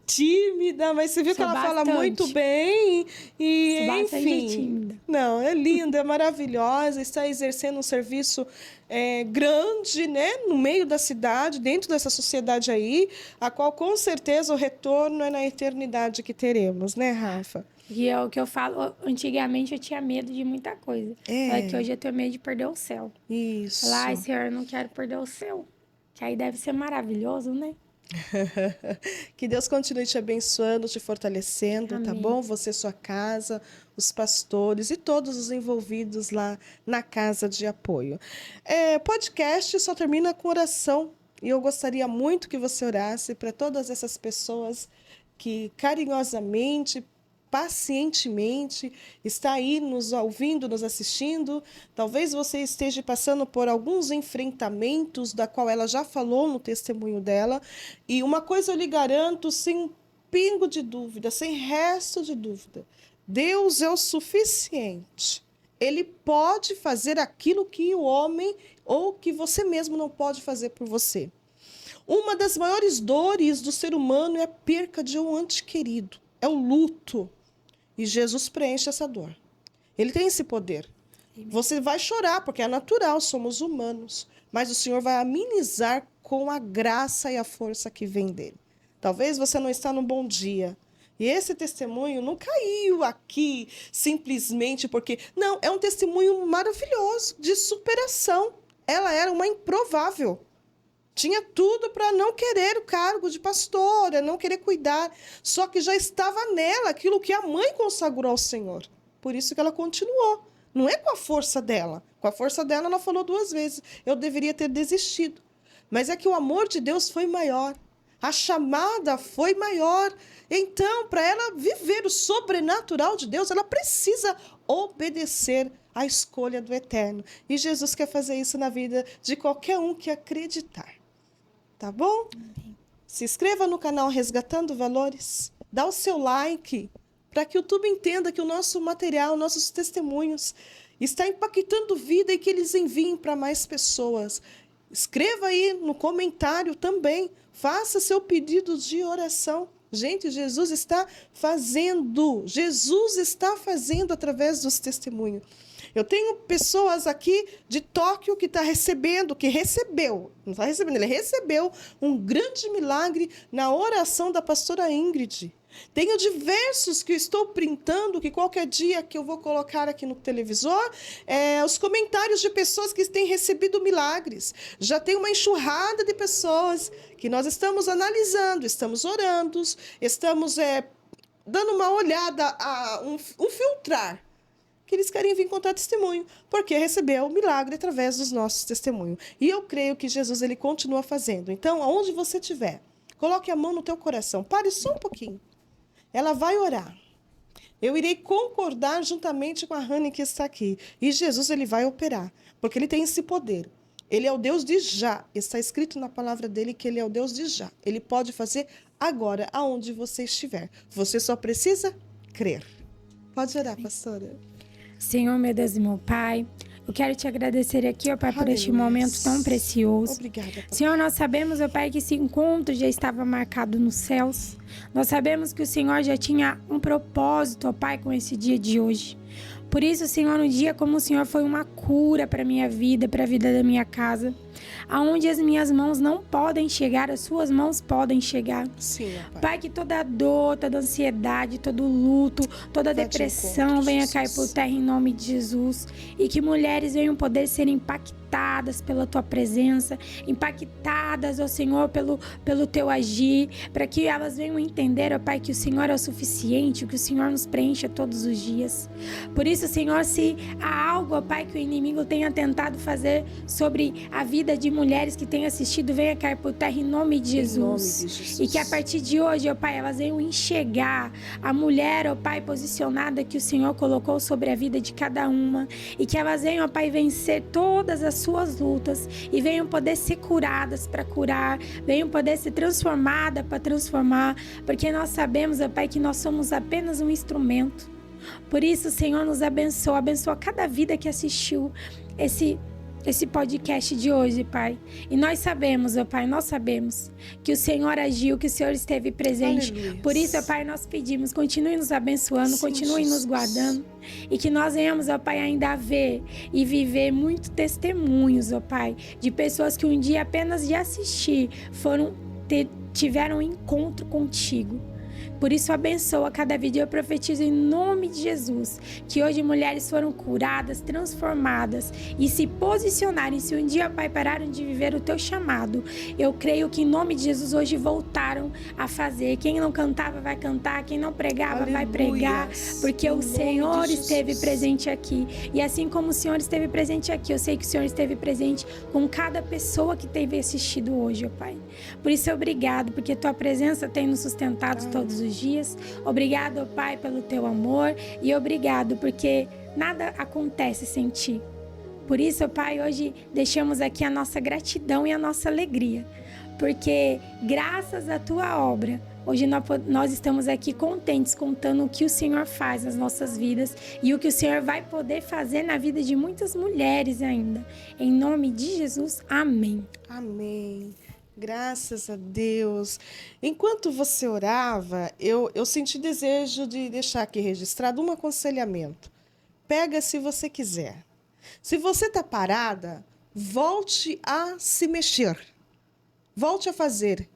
Speaker 2: Tímida, mas você viu que ela fala muito bem e enfim.
Speaker 1: Tímida.
Speaker 2: Não, é linda, é maravilhosa, está exercendo um serviço grande, né, no meio da cidade, dentro dessa sociedade aí, a qual com certeza o retorno é na eternidade que teremos, né, Rafa?
Speaker 1: E é o que eu falo, antigamente eu tinha medo de muita coisa. É que hoje eu tenho medo de perder o céu.
Speaker 2: Isso.
Speaker 1: Falar, ai, Senhor, eu não quero perder o céu. Que aí deve ser maravilhoso, né?
Speaker 2: Que Deus continue te abençoando, te fortalecendo,
Speaker 1: amém.
Speaker 2: Tá bom? Você, sua casa, os pastores e todos os envolvidos lá na casa de apoio. Podcast só termina com oração. E eu gostaria muito que você orasse para todas essas pessoas que carinhosamente pacientemente, está aí nos ouvindo, nos assistindo. Talvez você esteja passando por alguns enfrentamentos, da qual ela já falou no testemunho dela. E uma coisa eu lhe garanto, sem um pingo de dúvida, sem resto de dúvida: Deus é o suficiente. Ele pode fazer aquilo que o homem ou que você mesmo não pode fazer por você. Uma das maiores dores do ser humano é a perca de um ente querido, é o luto. E Jesus preenche essa dor. Ele tem esse poder. Você vai chorar, porque é natural, somos humanos. Mas o Senhor vai amenizar com a graça e a força que vem dele. Talvez você não está num bom dia. E esse testemunho não caiu aqui simplesmente porque... Não, é um testemunho maravilhoso, de superação. Ela era uma improvável. Tinha tudo para não querer o cargo de pastora, não querer cuidar. Só que já estava nela aquilo que a mãe consagrou ao Senhor. Por isso que ela continuou. Não é com a força dela. Com a força dela, ela falou 2 vezes: eu deveria ter desistido. Mas é que o amor de Deus foi maior. A chamada foi maior. Então, para ela viver o sobrenatural de Deus, ela precisa obedecer à escolha do Eterno. E Jesus quer fazer isso na vida de qualquer um que acreditar. Tá bom? Se inscreva no canal Resgatando Valores. Dá o seu like para que o YouTube entenda que o nosso material, nossos testemunhos está impactando vida e que eles enviem para mais pessoas. Escreva aí no comentário também. Faça seu pedido de oração. Gente, Jesus está fazendo. Jesus está fazendo através dos testemunhos. Eu tenho pessoas aqui de Tóquio que recebeu, não está recebendo, ele recebeu um grande milagre na oração da pastora Ingrid. Tenho diversos que eu estou printando, que qualquer dia que eu vou colocar aqui no televisor, os comentários de pessoas que têm recebido milagres. Já tem uma enxurrada de pessoas que nós estamos analisando, estamos orando, estamos dando uma olhada, um filtrar, que eles querem vir contar testemunho, porque recebeu o milagre através dos nossos testemunhos. E eu creio que Jesus ele continua fazendo. Então, aonde você estiver, coloque a mão no teu coração, pare só um pouquinho. Ela vai orar. Eu irei concordar juntamente com a Rani que está aqui. E Jesus ele vai operar, porque ele tem esse poder. Ele é o Deus de já. Está escrito na palavra dele que ele é o Deus de já. Ele pode fazer agora, aonde você estiver. Você só precisa crer. Pode orar, pastora.
Speaker 1: Senhor, meu Deus e meu Pai, eu quero te agradecer aqui, ó Pai, por este momento tão precioso.
Speaker 2: Obrigada, Pai.
Speaker 1: Senhor, nós sabemos, ó Pai, que esse encontro já estava marcado nos céus. Nós sabemos que o Senhor já tinha um propósito, ó Pai, com esse dia de hoje. Por isso, Senhor, um dia como o Senhor foi uma cura para a minha vida, para a vida da minha casa, aonde as minhas mãos não podem chegar, as suas mãos podem chegar.
Speaker 2: Sim, Pai.
Speaker 1: Pai, que toda dor, toda ansiedade, todo luto, toda depressão venha cair por terra em nome de Jesus. E que mulheres venham poder ser impactadas pela Tua presença, impactadas, ó Senhor, pelo Teu agir, para que elas venham entender, ó Pai, que o Senhor é o suficiente, que o Senhor nos preenche todos os dias. Por isso, Senhor, se há algo, ó Pai, que o inimigo tenha tentado fazer sobre a vida de mulheres que têm assistido, venha cair por terra em nome de Jesus.
Speaker 2: Em nome de Jesus.
Speaker 1: E que a partir de hoje, ó Pai, elas venham enxergar a mulher, ó Pai, posicionada que o Senhor colocou sobre a vida de cada uma. E que elas venham, ó Pai, vencer todas as suas lutas. E venham poder ser curadas para curar. Venham poder ser transformadas para transformar. Porque nós sabemos, ó Pai, que nós somos apenas um instrumento. Por isso, Senhor, nos abençoa. Abençoa cada vida que assistiu esse podcast de hoje, Pai. E nós sabemos, ó Pai, nós sabemos que o Senhor agiu, que o Senhor esteve presente.
Speaker 2: Aleluia.
Speaker 1: Por isso, ó Pai, nós pedimos, continue nos abençoando,
Speaker 2: Sim,
Speaker 1: continue
Speaker 2: Jesus.
Speaker 1: nos guardando. E que nós venhamos, ó Pai, ainda ver e viver muitos testemunhos, ó Pai, de pessoas que um dia apenas de assistir tiveram um encontro contigo. Por isso, abençoa cada vídeo. Eu profetizo em nome de Jesus que hoje mulheres foram curadas, transformadas e se posicionarem. Se um dia, Pai, pararam de viver o teu chamado, eu creio que em nome de Jesus hoje voltaram a fazer. Quem não cantava vai cantar, quem não pregava
Speaker 2: Aleluia.
Speaker 1: vai pregar, porque o Senhor esteve presente aqui. E assim como o Senhor esteve presente aqui, eu sei que o Senhor esteve presente com cada pessoa que teve assistido hoje, ó Pai. Por isso, obrigado, porque tua presença tem nos sustentado todos todos os dias. Obrigado, ó Pai, pelo teu amor e obrigado porque nada acontece sem ti. Por isso, ó Pai, hoje deixamos aqui a nossa gratidão e a nossa alegria, porque graças à tua obra, hoje nós estamos aqui contentes, contando o que o Senhor faz nas nossas vidas e o que o Senhor vai poder fazer na vida de muitas mulheres ainda. Em nome de Jesus, amém.
Speaker 2: Amém. Graças a Deus. Enquanto você orava, eu senti desejo de deixar aqui registrado um aconselhamento. Pega se você quiser. Se você está parada, volte a se mexer. Volte a fazer.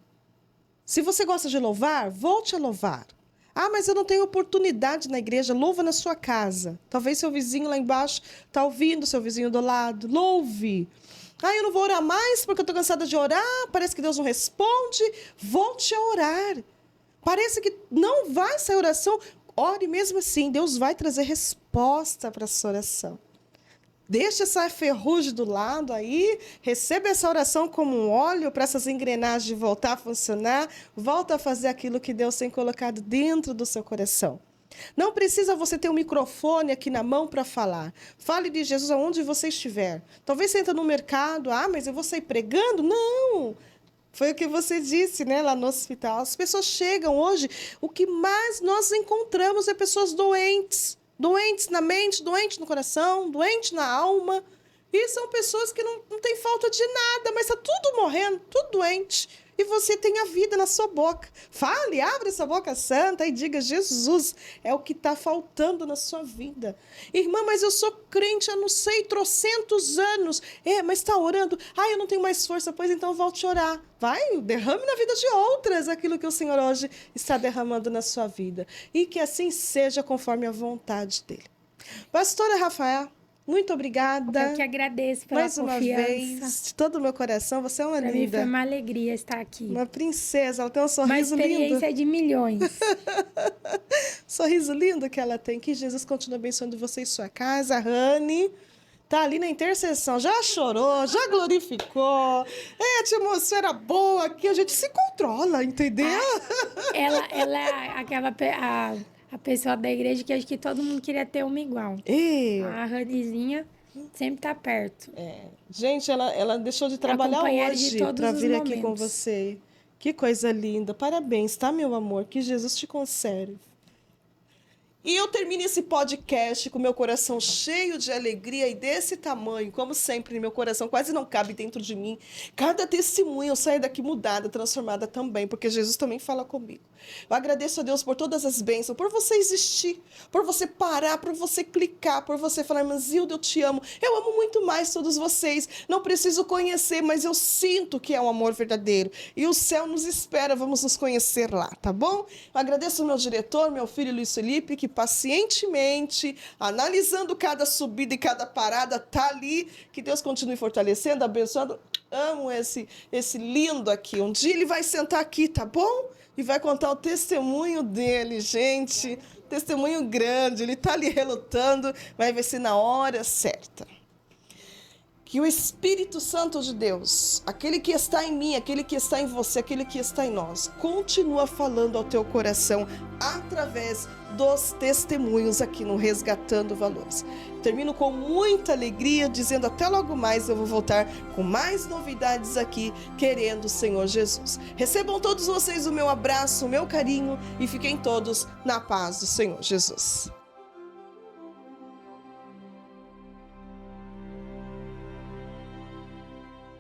Speaker 2: Se você gosta de louvar, volte a louvar. Ah, mas eu não tenho oportunidade na igreja. Louva na sua casa. Talvez seu vizinho lá embaixo está ouvindo, seu vizinho do lado. Louve. Ah, eu não vou orar mais porque eu estou cansada de orar. Parece que Deus não responde. Volte a orar. Parece que não vai sair oração. Ore mesmo assim. Deus vai trazer resposta para a sua oração. Deixa essa ferrugem do lado aí, receba essa oração como um óleo para essas engrenagens voltar a funcionar, volta a fazer aquilo que Deus tem colocado dentro do seu coração. Não precisa você ter um microfone aqui na mão para falar. Fale de Jesus aonde você estiver. Talvez você entre no mercado, mas eu vou sair pregando? Não! Foi o que você disse, né, lá no hospital. As pessoas chegam hoje, o que mais nós encontramos é pessoas doentes. Doentes na mente, doentes no coração, doentes na alma. E são pessoas que não têm falta de nada, mas está tudo morrendo, tudo doente. E você tem a vida na sua boca. Fale, abre essa boca santa e diga, Jesus, é o que está faltando na sua vida. Irmã, mas eu sou crente há não sei, trocentos anos. Mas está orando? Eu não tenho mais força. Pois então volte a orar. Vai, derrame na vida de outras aquilo que o Senhor hoje está derramando na sua vida. E que assim seja conforme a vontade dele. Pastora Rafael, muito obrigada.
Speaker 1: Eu que agradeço pela
Speaker 2: mais uma
Speaker 1: confiança.
Speaker 2: vez, de todo o meu coração, você é uma
Speaker 1: Pra
Speaker 2: linda.
Speaker 1: mim foi uma alegria estar aqui.
Speaker 2: Uma princesa, ela tem um sorriso
Speaker 1: uma experiência
Speaker 2: lindo.
Speaker 1: de milhões.
Speaker 2: Sorriso lindo que ela tem. Que Jesus continue abençoando você e sua casa. A Rani tá ali na intercessão, já chorou, já glorificou. Atmosfera boa aqui, a gente se controla, entendeu?
Speaker 1: Ela é aquela... A pessoa da igreja que acho que todo mundo queria ter uma igual. A Ranizinha sempre tá perto.
Speaker 2: Gente, ela deixou de trabalhar hoje para vir aqui com você. Que coisa linda. Parabéns, tá, meu amor? Que Jesus te conserve. E eu termino esse podcast com meu coração cheio de alegria e desse tamanho, como sempre, meu coração quase não cabe dentro de mim. Cada testemunho eu saio daqui mudada, transformada também, porque Jesus também fala comigo. Eu agradeço a Deus por todas as bênçãos, por você existir, por você parar, por você clicar, por você falar, mas Zilda, eu te amo. Eu amo muito mais todos vocês. Não preciso conhecer, mas eu sinto que é um amor verdadeiro. E o céu nos espera, vamos nos conhecer lá, tá bom? Eu agradeço ao meu diretor, meu filho Luiz Felipe, que pacientemente, analisando cada subida e cada parada, tá ali. Que Deus continue fortalecendo, abençoando. Amo esse lindo aqui. Um dia ele vai sentar aqui, tá bom? E vai contar o testemunho dele, gente. Testemunho grande. Ele tá ali relutando, mas vai ser na hora certa. Que o Espírito Santo de Deus, aquele que está em mim, aquele que está em você, aquele que está em nós, continua falando ao teu coração através dos testemunhos aqui no Resgatando Valores. Termino com muita alegria, dizendo até logo mais, eu vou voltar com mais novidades aqui, querendo o Senhor Jesus. Recebam todos vocês o meu abraço, o meu carinho e fiquem todos na paz do Senhor Jesus.